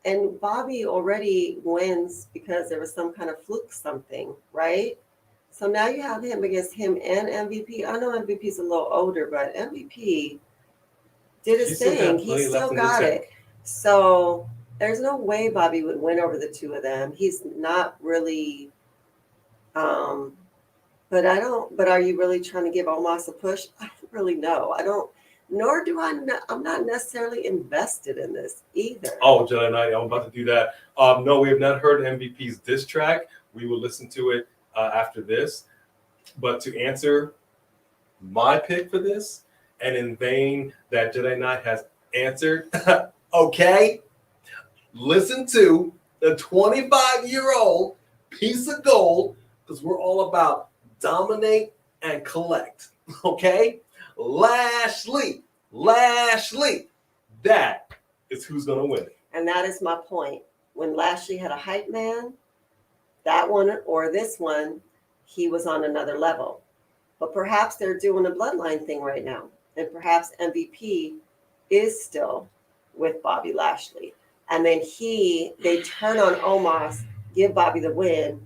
And Bobby already wins because there was some kind of fluke something, right? So now you have him against him and MVP. I know MVP's a little older, but MVP did his thing. He still got it. So there's no way Bobby would win over the two of them. He's not really but are you really trying to give Omos a push? I don't really know. I'm not necessarily invested in this either. Oh, Jedi Knight, I'm about to do that. No, we have not heard MVP's diss track. We will listen to it after this. But to answer my pick for this, and in vain that Jedi Knight has answered, okay, listen to the 25-year-old piece of gold, because we're all about dominate and collect, okay? Lashley. That is who's going to win it. And that is my point. When Lashley had a hype man, that one or this one, he was on another level. But perhaps they're doing a bloodline thing right now. And perhaps MVP is still with Bobby Lashley. And then they turn on Omos, give Bobby the win.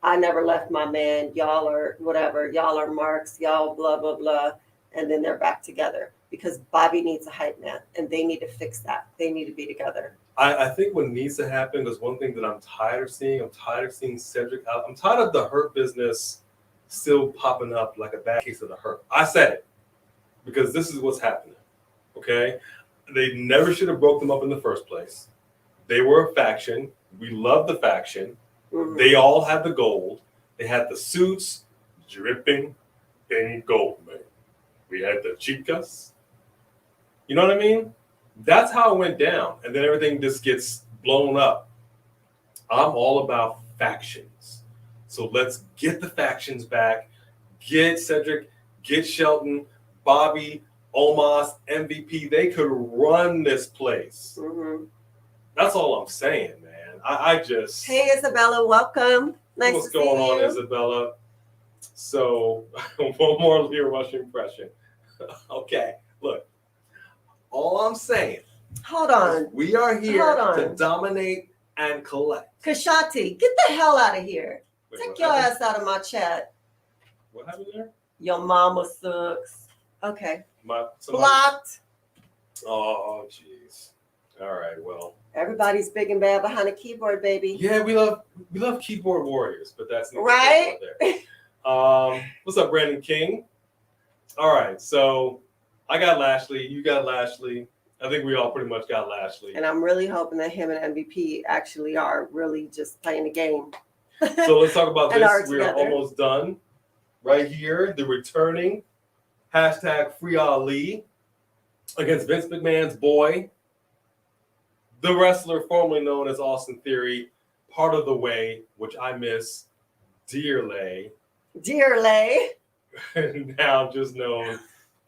I never left my man. Y'all are whatever. Y'all are marks. Y'all blah, blah, blah. And then they're back together because Bobby needs a hype man and they need to fix that. They need to be together. I think what needs to happen is one thing that I'm tired of seeing Cedric out. I'm tired of the Hurt business still popping up like a bad case of the Hurt. I said it because this is what's happening. Okay? They never should have broke them up in the first place. They were a faction. We love the faction. Mm-hmm. They all had the gold. They had the suits dripping in gold, man. We had the chicas. You know what I mean? That's how it went down. And then everything just gets blown up. I'm all about factions. So let's get the factions back. Get Cedric, get Shelton, Bobby, Omos, MVP. They could run this place. Mm-hmm. That's all I'm saying, man. I just... Hey, Isabella, welcome. Nice what's to going see on, you. Isabella? So, one more Leah Rush impression. Okay, look. All I'm saying. Hold on. We are here to dominate and collect. Kashati, get the hell out of here. Wait, take your ass out of my chat. What happened there? Your mama sucks. Okay. Somebody... Blocked. Oh, jeez. All right, well. Everybody's big and bad behind a keyboard, baby. Yeah, we love keyboard warriors, but that's not right there. What's up, Brandon King? All right, so I got Lashley. You got Lashley. I think we all pretty much got Lashley. And I'm really hoping that him and MVP actually are really just playing the game. So let's talk about this. We're almost done. Right here, the returning #Free Ali against Vince McMahon's boy, the wrestler formerly known as Austin Theory, part of the way, which I miss, Dearlay. Dearlay. Now just known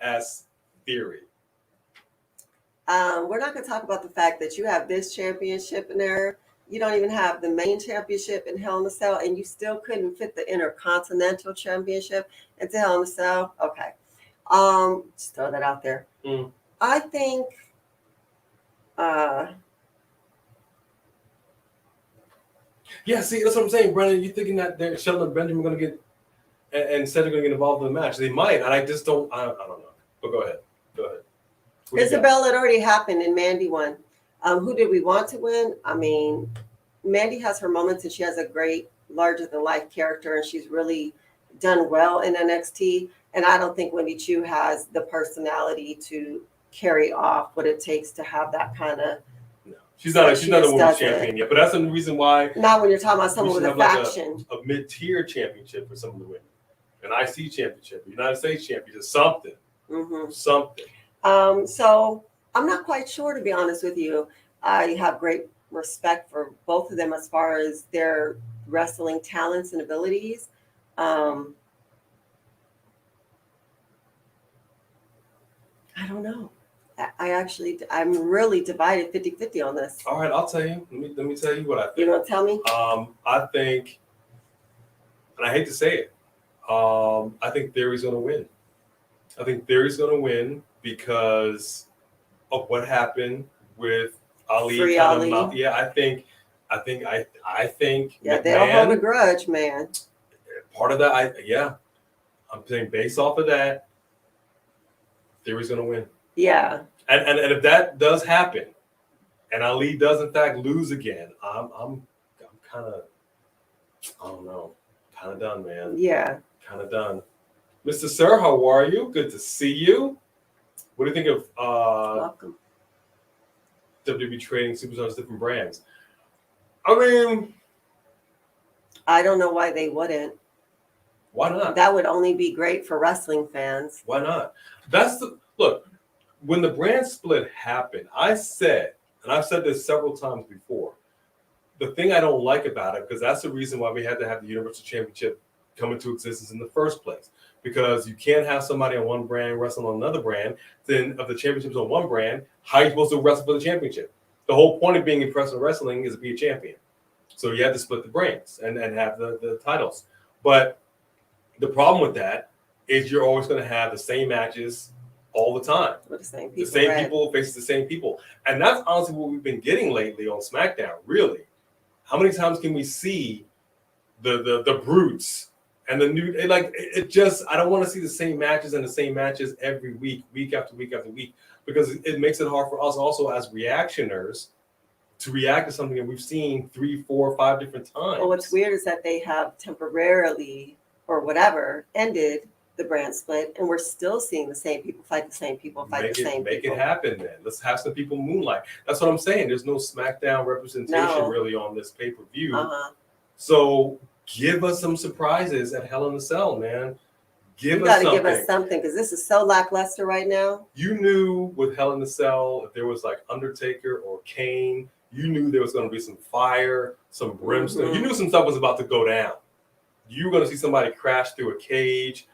as Theory. We're not going to talk about the fact that you have this championship in there You don't even have the main championship in Hell in a Cell, and you still couldn't fit the Intercontinental Championship into Hell in a Cell. Okay, just throw that out there. I think. Yeah, see, that's what I'm saying, Brennan. You thinking that Shelton and Benjamin are going to get and Cedric going to get involved in the match? They might, and I just don't. I don't know. But go ahead. Isabel, it already happened, and Mandy won. Who did we want to win? I mean, Mandy has her moments, and she has a great larger-than-life character, and she's really done well in NXT. And I don't think Wendy Chu has the personality to carry off what it takes to have that kind of. No, she's not a women's champion yet. But that's the reason why. Not when you're talking about someone with a faction. Like a mid-tier championship for some of the women, an IC championship, a United States championship, something. Something. So I'm not quite sure, to be honest with you. I have great respect for both of them as far as their wrestling talents and abilities. I don't know. I'm really divided 50-50 on this. All right, I'll tell you. Let me tell you what I think. You want to tell me? I think, and I hate to say it, I think Theory's going to win. I think Theory's going to win because of what happened with Ali. Free Ali. Yeah, I think. Yeah, they don't hold a grudge, man. Part of that, I'm saying based off of that, Theory's going to win. Yeah. And if that does happen, and Ali does in fact lose again, I'm kind of, I don't know, kind of done, man. Yeah. Kind of done. Mr. Sir, how are you? Good to see you. What do you think of Welcome. WWE trading superstars different brands? I mean, I don't know why they wouldn't. Why not? That would only be great for wrestling fans. Why not? Look, when the brand split happened, I said, and I've said this several times before, the thing I don't like about it, because that's the reason why we had to have the Universal Championship come into existence in the first place. Because you can't have somebody on one brand wrestling on another brand, then of the championships on one brand, how are you supposed to wrestle for the championship? The whole point of being in professional wrestling is to be a champion. So you have to split the brands and have the titles. But the problem with that is you're always going to have the same matches all the time. With the same people. The same people face the same people. And that's honestly what we've been getting lately on SmackDown, really. How many times can we see the brutes and the new, it just, I don't want to see the same matches and the same matches every week after week after week, because it makes it hard for us also as reactioners to react to something that we've seen 3, 4, 5 different times. Well, what's weird is that they have temporarily or whatever ended the brand split, and we're still seeing the same people fight the same people, Make it happen then. Let's have some people moonlight. That's what I'm saying. There's no SmackDown representation really on this pay-per-view. So give us some surprises at Hell in a Cell, man. You got to give us something, because this is so lackluster right now. You knew with Hell in a Cell, if there was like Undertaker or Kane, you knew there was going to be some fire, some brimstone. You knew some stuff was about to go down. You were going to see somebody crash through a cage.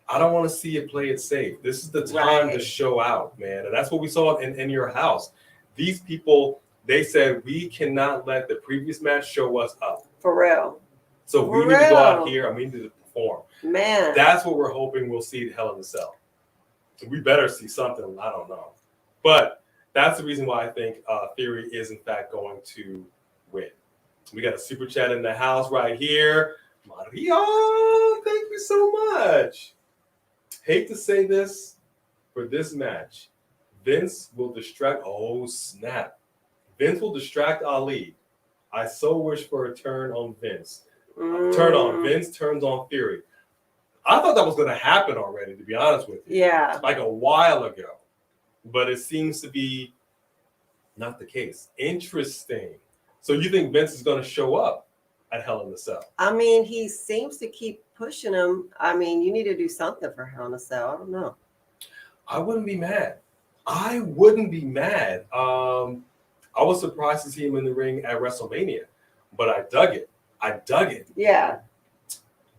I don't want to see it play it safe. This is the time to show out, man. And that's what we saw in your house. These people, they said, we cannot let the previous match show us up. For real. So we need to go out here and we need to perform. Man. That's what we're hoping we'll see at Hell in a Cell. We better see something. I don't know. But that's the reason why I think Theory is, in fact, going to win. We got a super chat in the house right here. Maria, thank you so much. Hate to say this for this match. Vince will distract. Oh, snap. Vince will distract Ali. I so wish for a turn on Vince. Turn on Vince, turns on Theory. I thought that was going to happen already, to be honest with you. Yeah. Like a while ago. But it seems to be not the case. Interesting. So you think Vince is going to show up at Hell in a Cell? I mean, he seems to keep pushing him. I mean, you need to do something for Hell in a Cell. I don't know. I wouldn't be mad. I was surprised to see him in the ring at WrestleMania, but I dug it. Yeah.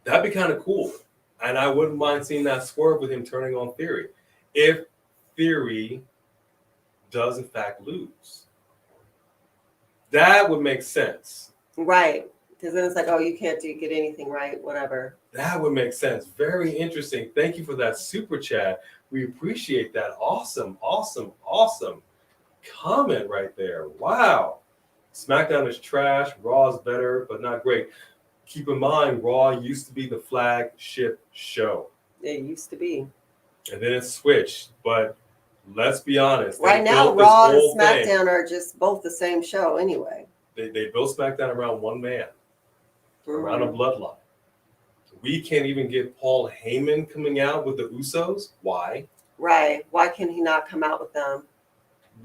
That'd be kind of cool. And I wouldn't mind seeing that swerve with him turning on Theory. If Theory does, in fact, lose. That would make sense. Right. Because then it's like, oh, you can't get anything right, whatever. That would make sense. Very interesting. Thank you for that super chat. We appreciate that. Awesome, awesome, awesome comment right there. Wow. SmackDown is trash. Raw is better, but not great. Keep in mind, Raw used to be the flagship show. It used to be. And then it switched. But let's be honest. Right now, Raw and SmackDown are just both the same show anyway. They built SmackDown around one man, around a bloodline. We can't even get Paul Heyman coming out with the Usos. Why? Right. Why can he not come out with them?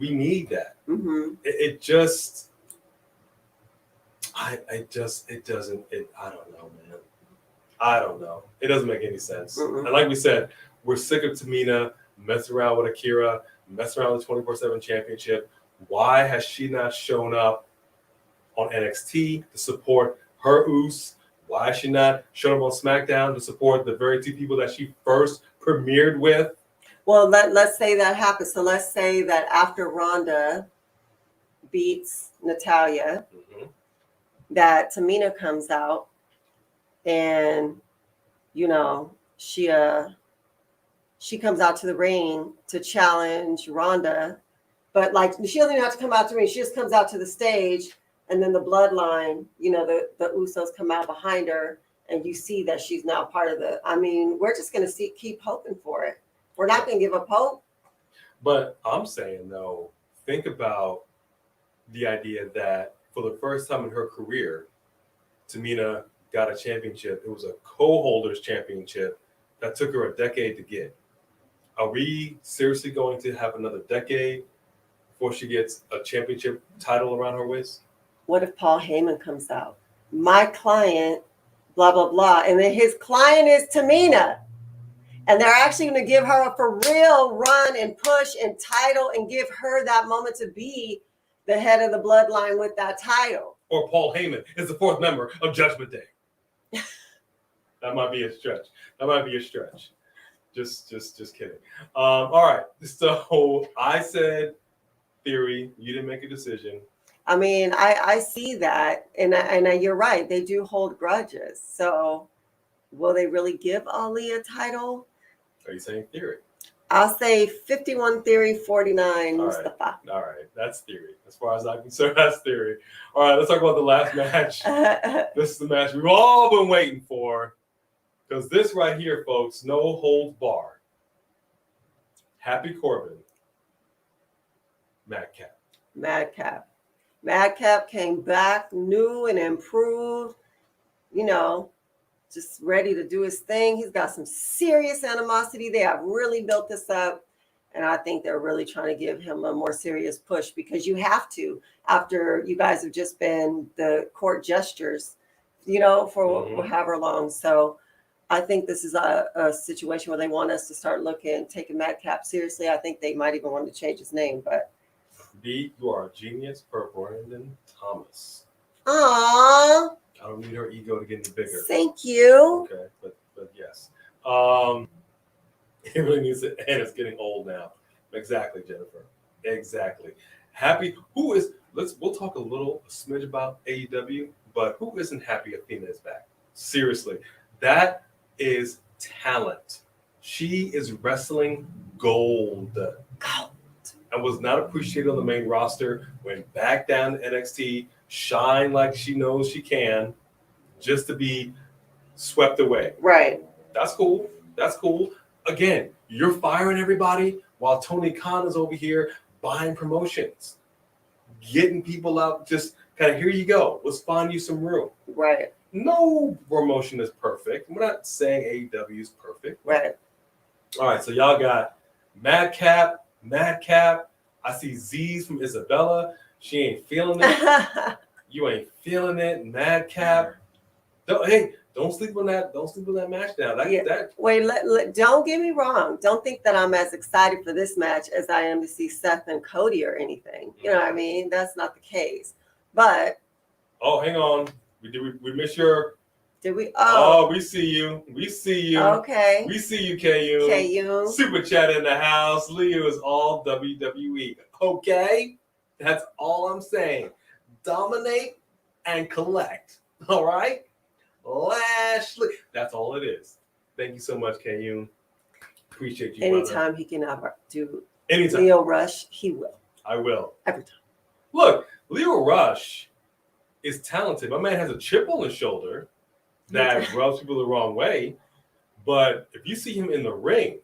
We need that. Mm-hmm. It just, it doesn't, I don't know, man. I don't know. It doesn't make any sense. Mm-mm. And like we said, we're sick of Tamina messing around with Akira, messing around with the 24/7 championship. Why has she not shown up on NXT to support her Usos? Why is she not showing up on SmackDown to support the very two people that she first premiered with? Well, let's say that happens. So let's say that after Ronda beats Natalya, that Tamina comes out and, you know, she comes out to the ring to challenge Ronda. But, like, she doesn't even have to come out to the ring. She just comes out to the stage. And then the bloodline, you know, the Usos come out behind her, and you see that she's now part of the. I mean, we're just going to keep hoping for it. We're not going to give up hope. But I'm saying, though, think about the idea that for the first time in her career, Tamina got a championship. It was a co-holders championship that took her a decade to get. Are we seriously going to have another decade before she gets a championship title around her waist? What if Paul Heyman comes out? My client, blah, blah, blah. And then his client is Tamina. And they're actually going to give her a for real run and push and title and give her that moment to be the head of the bloodline with that title. Or Paul Heyman is the fourth member of Judgment Day. That might be a stretch. Just kidding. All right. So I said theory. You didn't make a decision. I mean, I see that, and you're right. They do hold grudges. So, will they really give Ali a title? Are you saying theory? I'll say 51 theory, 49 Mustafa. All right, that's theory. As far as I'm concerned, that's theory. All right, let's talk about the last match. This is the match we've all been waiting for, because this right here, folks, no holds barred. Happy Corbin, Madcap. Madcap came back new and improved, you know, just ready to do his thing. He's got some serious animosity. They have really built this up. And I think they're really trying to give him a more serious push, because you have to, after you guys have just been the court gestures, you know, for however long. So I think this is a situation where they want us to start taking Madcap seriously. I think they might even want to change his name, but. B, you are a genius for Brandon Thomas. Aww. I don't need her ego to get any bigger. Thank you. Okay, but yes. It really needs to end. It's getting old now. Exactly, Jennifer. Exactly. We'll talk a smidge about AEW, but who isn't happy Athena is back? Seriously. That is talent. She is wrestling gold. And was not appreciated on the main roster, went back down to NXT, shine like she knows she can, just to be swept away. Right. That's cool. Again, you're firing everybody while Tony Khan is over here buying promotions, getting people out, just kind of, here you go. Let's find you some room. Right. No promotion is perfect. We're not saying AEW is perfect. Right. All right, so y'all got Madcap. I see Z's from Isabella. She ain't feeling it. You ain't feeling it. Madcap. Don't sleep on that. Don't sleep on that match now. Wait, don't get me wrong. Don't think that I'm as excited for this match as I am to see Seth and Cody or anything. You know what I mean? That's not the case. But hang on. We miss your. Did we? We see you. Okay. We see you, KU. Super chat in the house. Leo is all WWE. Okay? That's all I'm saying. dominate and collect. All right? Lashley. That's all it is. Thank you so much, K-Yoon. Appreciate you, Anytime brother. he can do Anytime. Leo Rush, he will. I will. Every time. Look, Leo Rush is talented. My man has a chip on his shoulder that rubs people the wrong way. But if you see him in the ring,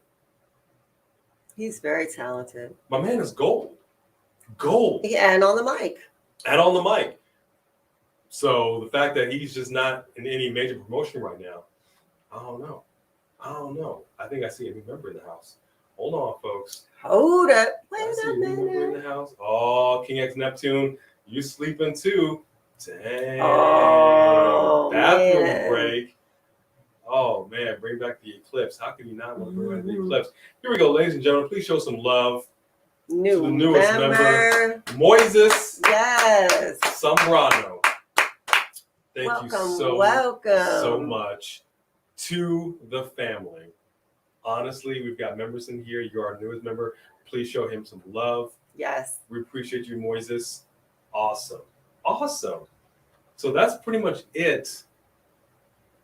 he's very talented. My man is gold. Gold. Yeah, and on the mic. And on the mic. So the fact that he's just not in any major promotion right now, I don't know. I think I see a new member in the house. Hold on, folks. Hold up. I Wait see a a new member in minute. the house. Oh, King X Neptune, you sleeping too? Dang. Oh, Bathroom man. break. Oh man, bring back the eclipse. How can you not want to bring back the eclipse? Here we go, ladies and gentlemen. Please show some love to the newest member, Moises Yes. Zambrano. Thank Welcome, you so welcome. much to the family. Honestly, we've got members in here. You're our newest member. Please show him some love. Yes. We appreciate you, Moises. Awesome. So that's pretty much it.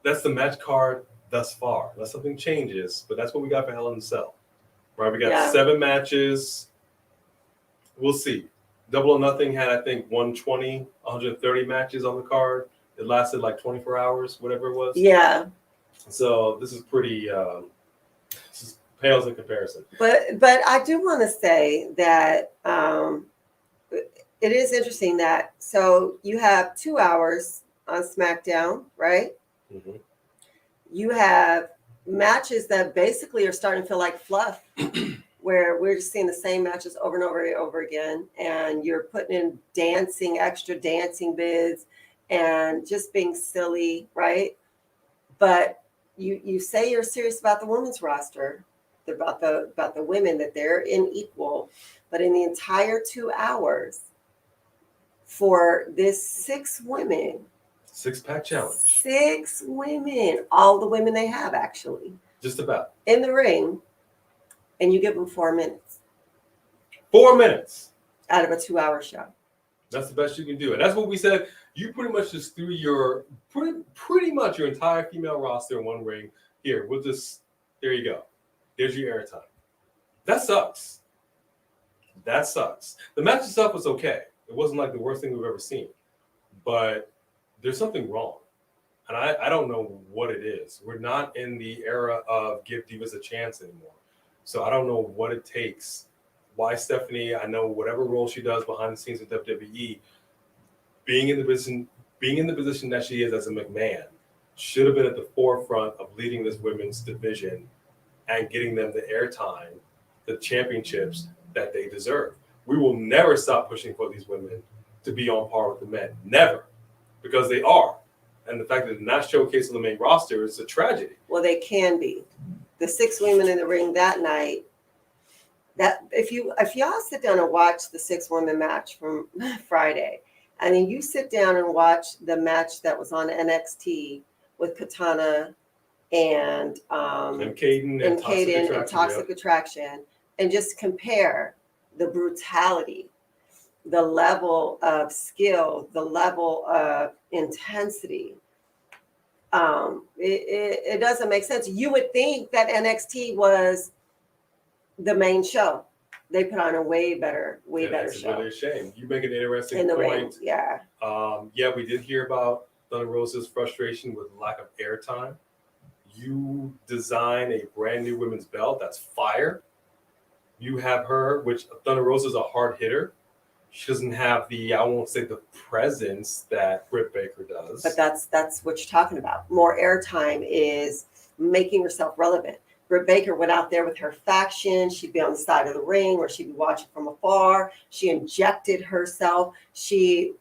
That's the match card thus far. Unless something changes, but that's what we got for Hell in a Cell. Right? We got 7 matches. We'll see. Double or Nothing had, I think, 120, 130 matches on the card. It lasted like 24 hours, whatever it was. Yeah. So this is pretty this is pales in comparison. But I do want to say that it is interesting that so you have 2 hours on SmackDown, right? Mm-hmm. You have matches that basically are starting to feel like fluff, where we're just seeing the same matches over and over and over again, and you're putting in extra dancing bids, and just being silly, right? But you say you're serious about the women's roster, about the women, that they're equal, but in the entire 2 hours for this 6 women. 6-pack challenge. 6 women, all the women they have actually. Just about. In the ring, and you give them 4 minutes. 4 minutes. Out of a 2-hour show. That's the best you can do. And that's what we said. You pretty much just threw your pretty much your entire female roster in one ring. Here, there you go. There's your airtime. That sucks. The match itself was okay. It wasn't like the worst thing we've ever seen. But there's something wrong. And I don't know what it is. We're not in the era of give divas a chance anymore. So I don't know what it takes. Why Stephanie, I know whatever role she does behind the scenes with WWE, being in the position that she is as a McMahon, should have been at the forefront of leading this women's division and getting them the airtime, the championships that they deserve. We will never stop pushing for these women to be on par with the men. Never. Because they are. And the fact that they're not showcased on the main roster is a tragedy. Well, they can be. The 6 women in the ring that night, that if y'all sit down and watch the 6 women match from Friday, and then you sit down and watch the match that was on NXT with Katana and Caden and Toxic Attraction, and just compare the brutality, the level of skill, the level of intensity. It doesn't make sense. You would think that NXT was the main show. They put on a way better show. It's really a shame. You make an interesting in the point. ring. Yeah. We did hear about Thunder Rosa's frustration with lack of airtime. You design a brand new women's belt that's fire. You have her, which Thunder Rosa's a hard hitter. She doesn't have I won't say the presence that Britt Baker does. But that's what you're talking about. More airtime is making herself relevant. Britt Baker went out there with her faction. She'd be on the side of the ring, or she'd be watching from afar. She injected herself. She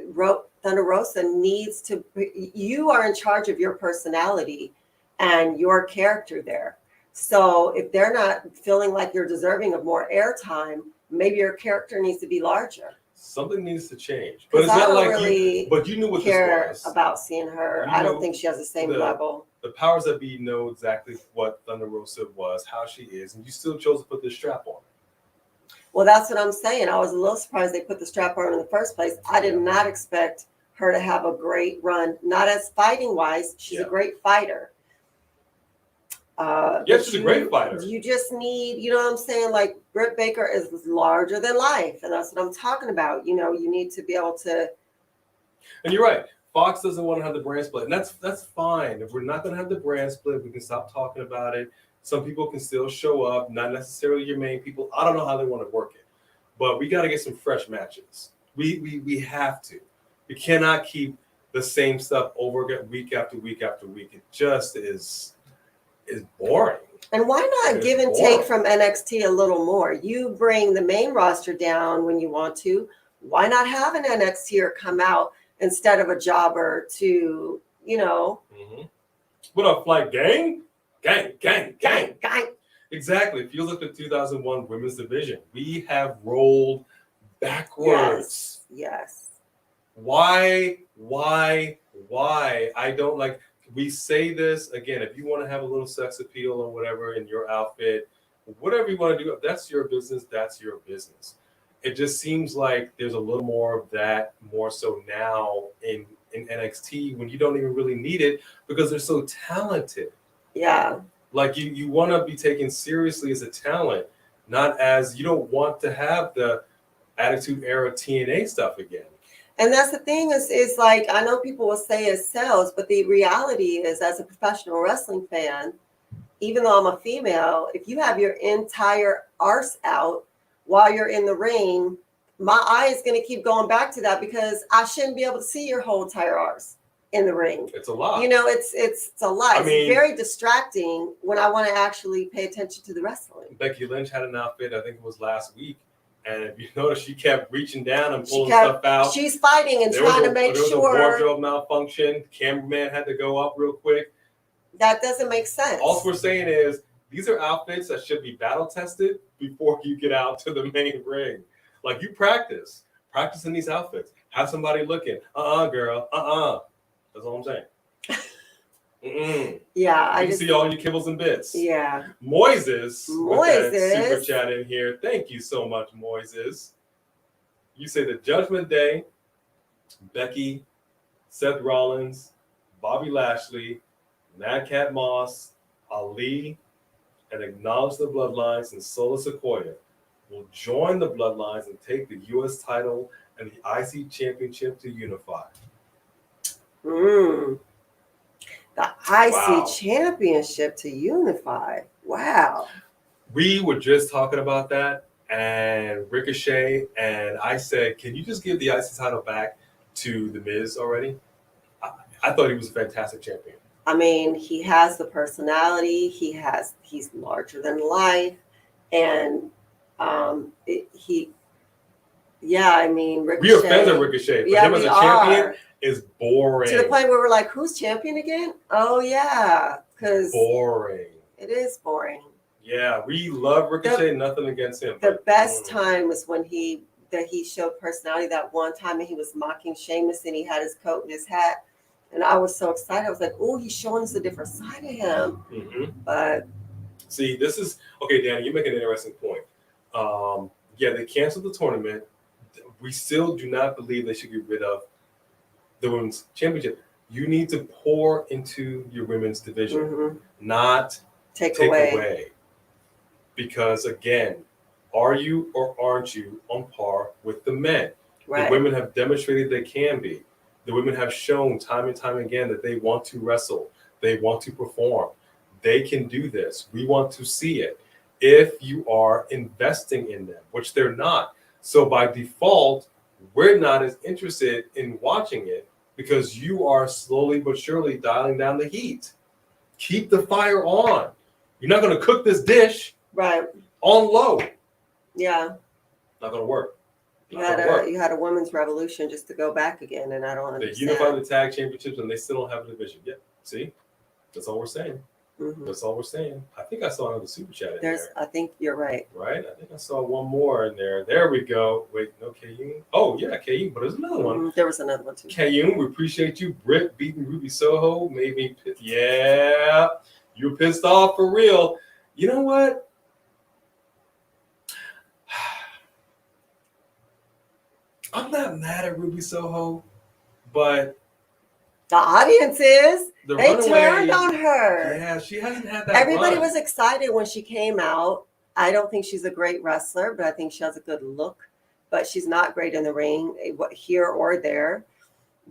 wrote Thunder Rosa needs to. You are in charge of your personality and your character there. So if they're not feeling like you're deserving of more airtime, maybe your character needs to be larger. Something needs to change. But it's I not don't like really but you knew what care this was about seeing her. I don't think she has the same level. The powers that be know exactly what Thunder Rosa was, how she is, and you still chose to put this strap on. Well, that's what I'm saying. I was a little surprised they put the strap on her in the first place. I did not expect her to have a great run, not as fighting wise. She's a great fighter. She's a great fighter. You just need, you know what I'm saying? Like Britt Baker is larger than life, and that's what I'm talking about. You know, you need to be able to. And you're right. Fox doesn't want to have the brand split, and that's fine. If we're not going to have the brand split, we can stop talking about it. Some people can still show up, not necessarily your main people. I don't know how they want to work it, but we got to get some fresh matches. We have to. We cannot keep the same stuff over again, week after week after week. It just is boring. And why not give and take from NXT a little more? You bring the main roster down when you want to. Why not have an NXTer come out instead of a jobber to, you know? Mm-hmm. What up, Flight Gang? Gang. Exactly. It feels like the 2001 women's division. We have rolled backwards. Yes. Why? I don't like. We say this again. If you want to have a little sex appeal or whatever in your outfit, whatever you want to do, that's your business. That's your business. It just seems like there's a little more of that, more so now in NXT when you don't even really need it because they're so talented. Yeah. Like you want to be taken seriously as a talent, not as you don't want to have the Attitude Era TNA stuff again. And that's the thing is like, I know people will say it sells, but the reality is as a professional wrestling fan, even though I'm a female, if you have your entire arse out while you're in the ring, my eye is going to keep going back to that because I shouldn't be able to see your whole entire arse in the ring. It's a lot. You know, it's a lot. It's very distracting when I want to actually pay attention to the wrestling. Becky Lynch had an outfit, I think it was last week. And if you notice, she kept reaching down and pulling stuff out. She's fighting and trying to make sure. There was a wardrobe malfunction. Cameraman had to go up real quick. That doesn't make sense. All we're saying is these are outfits that should be battle tested before you get out to the main ring. Like you practice in these outfits. Have somebody looking. Girl. That's all I'm saying. Yeah, I see all your kibbles and bits. Yeah. Moises with that super chat in here. Thank you so much, Moises. You say the Judgment Day, Becky, Seth Rollins, Bobby Lashley, Madcap Moss, Ali, and Acknowledge the Bloodlines and Solo Sequoia will join the Bloodlines and take the U.S. title and the IC Championship to unify. The IC Championship to unify. Wow. We were just talking about that and Ricochet, and I said, can you just give the IC title back to The Miz already? I thought he was a fantastic champion. I mean, he has the personality. He's larger than life. And Ricochet. We are fans of Ricochet, but him as a champion is boring. To the point where we're like, who's champion again? Oh, yeah. Because boring. It is boring. Yeah, we love Ricochet, nothing against him. The best time was when he showed personality that one time and he was mocking Sheamus and he had his coat and his hat. And I was so excited. I was like, oh, he's showing us a different side of him. Mm-hmm. But see, this is okay, Danny, you make an interesting point. They canceled the tournament. We still do not believe they should get rid of the women's championship. You need to pour into your women's division, not take away. Because again, are you or aren't you on par with the men? Right. The women have demonstrated they can be. The women have shown time and time again that they want to wrestle. They want to perform. They can do this. We want to see it. If you are investing in them, which they're not. So by default, we're not as interested in watching it because you are slowly but surely dialing down the heat. Keep the fire on. You're not going to cook this dish right on low. Yeah. Not going to work. You had a women's revolution just to go back again, and I don't understand. They unified the tag championships, and they still don't have a division. Yeah, see? That's all we're saying. Mm-hmm. That's all we're saying. I think I saw another super chat in there. I think you're right. Right? I think I saw one more in there. There we go. Wait, no Kayun? Oh, yeah, Kayun, but there's another one. There was another one, too. Kayun, we appreciate you. Britt beating Ruby Soho made me pissed. Yeah, you're pissed off for real. You know what? I'm not mad at Ruby Soho, but the audience is. the They runaway, turned on her. Yeah, she hasn't had that. Everybody run. was excited when she came out. I don't think she's a great wrestler, but I think she has a good look. But she's not great in the ring, here or there.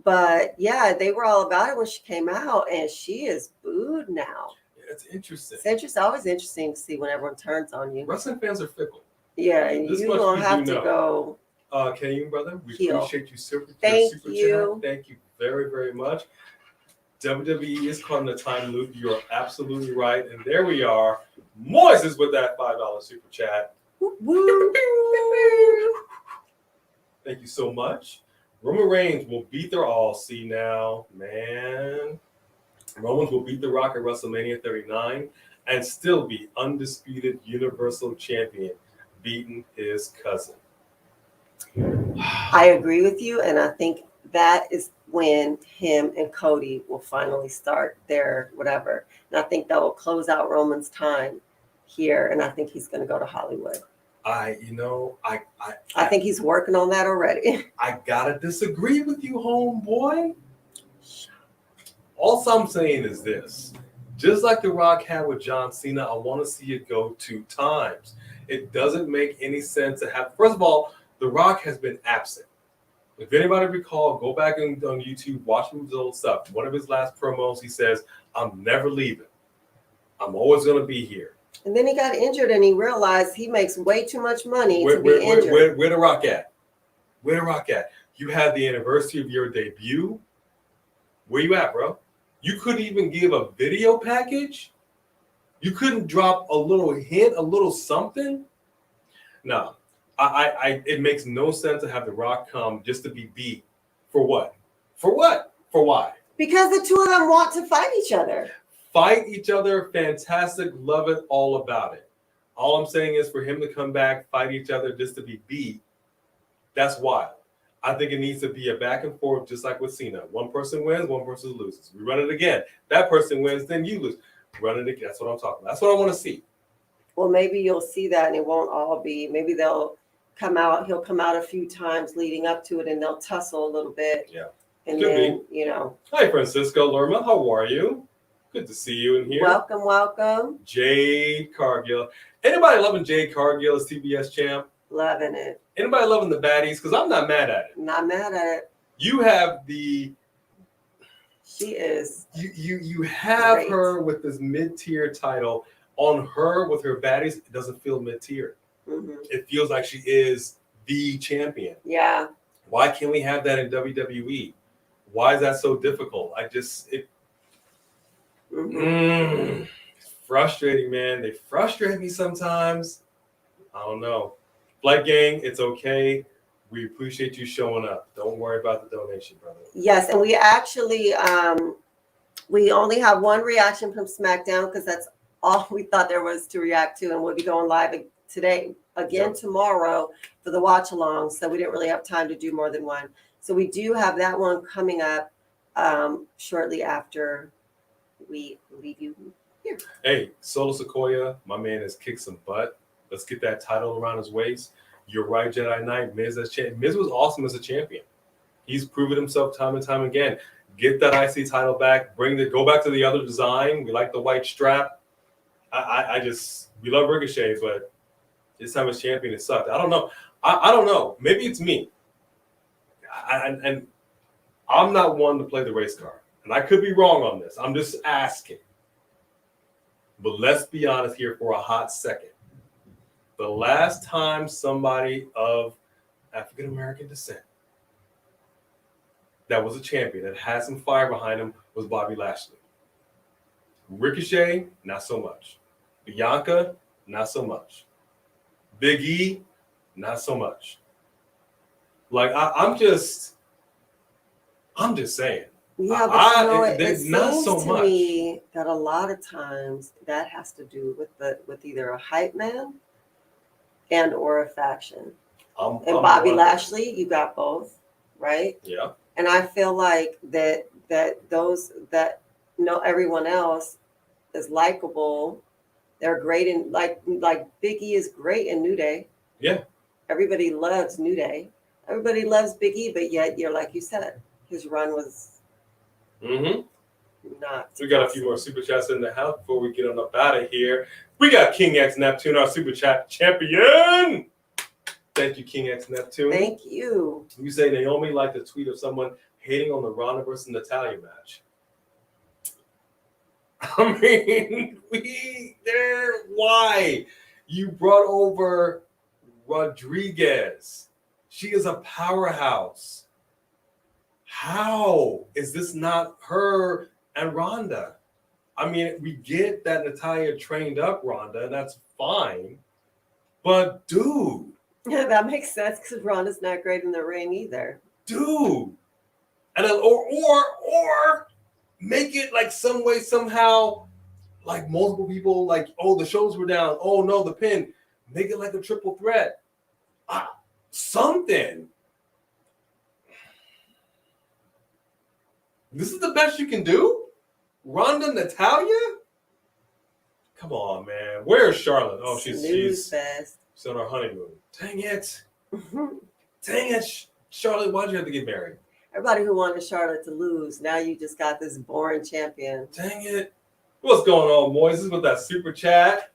But yeah, they were all about it when she came out, and she is booed now. Yeah, it's interesting. It's interesting. Always interesting to see when everyone turns on you. Wrestling fans are fickle. Yeah, and This you much don't we have do to know. go. Kenyon, brother, we Heel. appreciate you super Thank super you. chat. Thank you very, very much. WWE is caught in a time loop. You're absolutely right. And there we are. Moises with that $5 super chat. Woo. Thank you so much. Roman Reigns will beat their all. See now, man. Roman will beat The Rock at WrestleMania 39 and still be undisputed Universal Champion, beating his cousin. I agree with you, and I think that is when him and Cody will finally start their whatever. And I think that will close out Roman's time here, and I think he's going to go to Hollywood. I think he's working on that already. I gotta disagree with you, homeboy. All I'm saying is this. Just like The Rock had with John Cena, I want to see it go 2 times. It doesn't make any sense to have... First of all, The Rock has been absent. If anybody recall, go back on YouTube, watch his old stuff. One of his last promos, he says, I'm never leaving. I'm always going to be here. And then he got injured and he realized he makes way too much money to be injured. Where The Rock at? Where The Rock at? You had the anniversary of your debut. Where you at, bro? You couldn't even give a video package? You couldn't drop a little hint, a little something? No. It makes no sense to have The Rock come just to be beat. For what? For what? For why? Because the two of them want to fight each other. Fight each other, fantastic, love it, all about it. All I'm saying is for him to come back, fight each other just to be beat, that's wild. I think it needs to be a back and forth, just like with Cena. One person wins, one person loses. We run it again. That person wins, then you lose. Run it again. That's what I'm talking about. That's what I want to see. Well, maybe you'll see that and it won't all be. Maybe they'll come out. He'll come out a few times leading up to it and they'll tussle a little bit. Yeah. And then, you know. Hi, Francisco Lerma. How are you? Good to see you in here. Welcome, welcome. Jade Cargill. Anybody loving Jade Cargill as TBS champ? Loving it. Anybody loving the baddies? Because I'm not mad at it. Not mad at it. You have the... She is. You have great. her with this mid-tier title. On her with her baddies, it doesn't feel mid-tier. Mm-hmm. It feels like she is the champion. Yeah. Why can't we have that in WWE? Why is that so difficult? It's frustrating, man. They frustrate me sometimes. I don't know. Flight Gang, it's okay. We appreciate you showing up. Don't worry about the donation, brother. Yes, and we actually we only have one reaction from SmackDown because that's all we thought there was to react to, and we'll be going live today again tomorrow for the watch along. So we didn't really have time to do more than one. So we do have that one coming up shortly after we leave you here. Hey, Solo Sequoia, my man has kicked some butt. Let's get that title around his waist. You're right, Jedi Knight. Miz as champion. Miz was awesome as a champion. He's proven himself time and time again. Get that IC title back. Go back to the other design. We like the white strap. We love Ricochet, but this time as champion, it sucked. I don't know. I don't know. Maybe it's me. And I'm not one to play the race card. And I could be wrong on this. I'm just asking. But let's be honest here for a hot second. The last time somebody of African-American descent that was a champion, that had some fire behind him, was Bobby Lashley. Ricochet, not so much. Bianca, not so much. Big E, not so much. Like, I'm just saying. Yeah, but it not seems so to much. me that a lot of times that has to do with either a hype man and or a faction. And Bobby Lashley, you got both, right? Yeah. And I feel like that those that know everyone else is likable. They're great in like Big E is great in New Day. Yeah. Everybody loves New Day. Everybody loves Big E, but yet you're like you said, his run was not. We got a few more super chats in the house before we get on up out of here. We got King X Neptune, our super chat champion. Thank you, King X Neptune. Thank you. You say Naomi liked a tweet of someone hating on the Ronda versus Natalya match. I mean, why? You brought over Rodriguez. She is a powerhouse. How is this not her and Ronda? I mean, we get that Natalya trained up Ronda, and that's fine. But, dude. Yeah, that makes sense because Ronda's not great in the ring either. Dude. And or make it like some way, somehow, like multiple people, like, oh, the shoulders were down. Oh, no, the pin. Make it like a triple threat. Something. This is the best you can do? Ronda, Natalya? Come on, man. Where's Charlotte? Oh, she's on her honeymoon. Dang it. Dang it. Charlotte, why'd you have to get married? Everybody who wanted Charlotte to lose, now you just got this boring champion. Dang it. What's going on, Moises, with that super chat?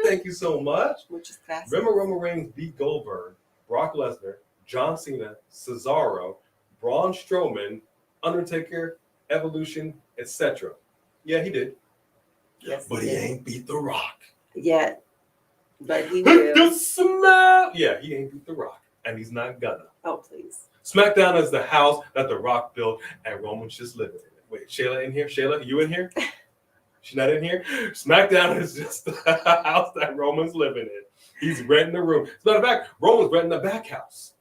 Thank you so much. Which is classic. Remember Roman Reigns beat Goldberg, Brock Lesnar, John Cena, Cesaro, Braun Strowman, Undertaker, Evolution, etc. Yeah, he did. Yes, but he ain't beat The Rock. Yet. But he will. Yeah, he ain't beat The Rock. And he's not gonna. Oh, please. SmackDown is the house that The Rock built, and Roman's just living in it. Wait, Shayla in here? Shayla, you in here? She's not in here? SmackDown is just the house that Roman's living in. He's renting the room. As a matter of fact, Roman's renting the back house.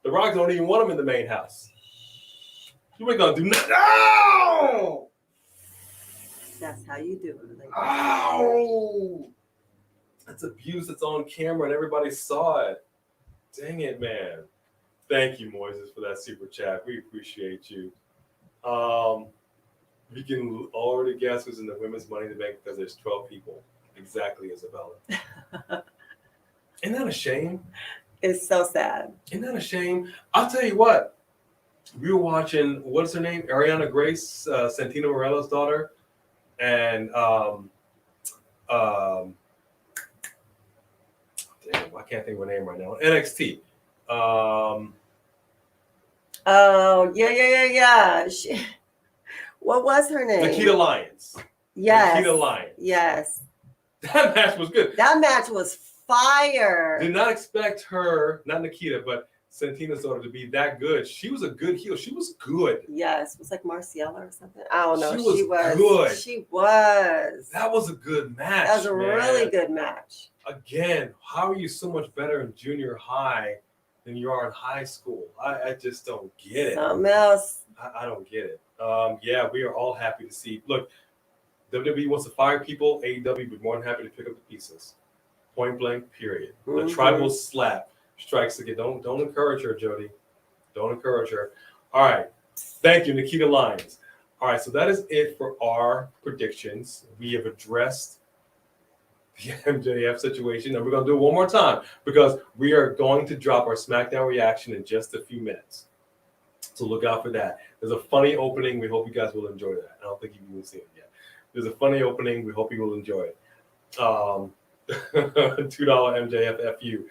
The Rock don't even want him in the main house. You ain't gonna do nothing. No! That's how you do it. Like, ow! That's abuse that's on camera and everybody saw it. Dang it, man. Thank you, Moises, for that super chat. We appreciate you. We can already guess who's in the women's Money in the Bank because there's 12 people. Exactly, Isabella. Isn't that a shame? It's so sad. Isn't that a shame? I'll tell you what. We were watching, what's her name? Ariana Grace, Santino Morella's daughter. And damn, I can't think of her name right now. NXT. Oh, yeah. What was her name? Nikita Lyons. Yes. Nikita Lyons. Yes. That match was good. That match was fire. Did not expect her, not Nikita, but Santino's daughter to be that good. She was a good heel. She was good. Yes. It was like Marciela or something. I don't know. She was good. She was. That was a good match. That was a really good match. Again, how are you so much better in junior high than you are in high school? I just don't get it. Something else. I don't get it. Yeah, we are all happy to see. Look, WWE wants to fire people. AEW would be more than happy to pick up the pieces. Point blank, period. The tribal slap strikes again. Don't encourage her, Jody. Don't encourage her. All right. Thank you, Nikita Lyons. All right, so that is it for our predictions. We have addressed the MJF situation, and we're going to do it one more time because we are going to drop our SmackDown reaction in just a few minutes. So look out for that. There's a funny opening. We hope you guys will enjoy that. I don't think you've even seen it yet. There's a funny opening. We hope you will enjoy it. $2 MJF FU.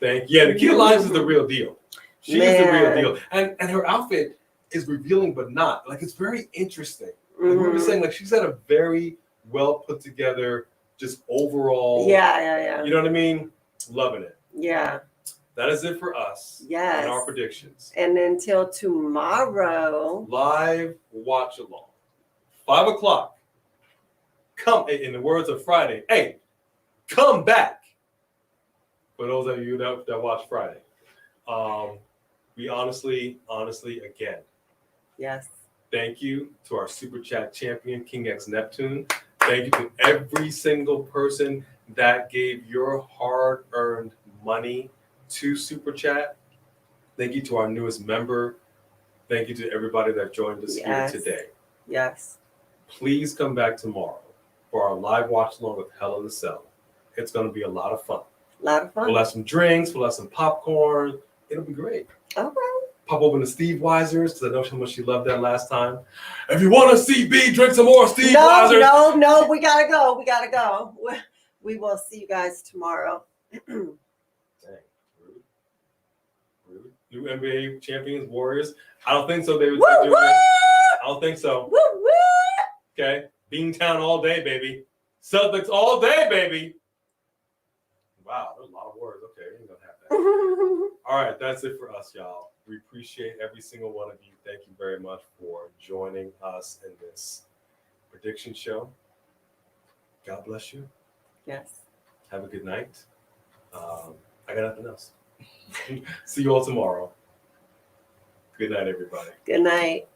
Thank you. Yeah, Nikita Lyons is the real deal. She is the real deal. And her outfit is revealing, but not. Like, it's very interesting. Like we were saying, like, she's got a very well put together, just overall. Yeah. You know what I mean? Loving it. Yeah. That is it for us. Yes. And our predictions. And until tomorrow. Live watch along. 5 o'clock. Come, in the words of Friday, hey, come back. For those of you that watch Friday. We honestly, again. Yes. Thank you to our Super Chat champion, King X Neptune. Thank you to every single person that gave your hard-earned money to Super Chat. Thank you to our newest member. Thank you to everybody that joined us here today. Yes. Please come back tomorrow for our live watch along with Hell in the Cell. It's going to be a lot of fun. A lot of fun. We'll have some drinks. We'll have some popcorn. It'll be great. Okay. Pop open to Steve Weiser's because I know how much she loved that last time. If you want to see B, drink some more Steve Weiser's. No, we gotta go. We gotta go. We will see you guys tomorrow. Dang, rude. New NBA champions, Warriors. I don't think so. They would do it. I don't think so. Woo, woo. Okay, Beantown all day, baby. Celtics all day, baby. Wow, there's a lot of words. Okay, we ain't gonna have that. All right, that's it for us, y'all. We appreciate every single one of you. Thank you very much for joining us in this prediction show. God bless you. Yes. Have a good night. I got nothing else. See you all tomorrow. Good night, everybody. Good night.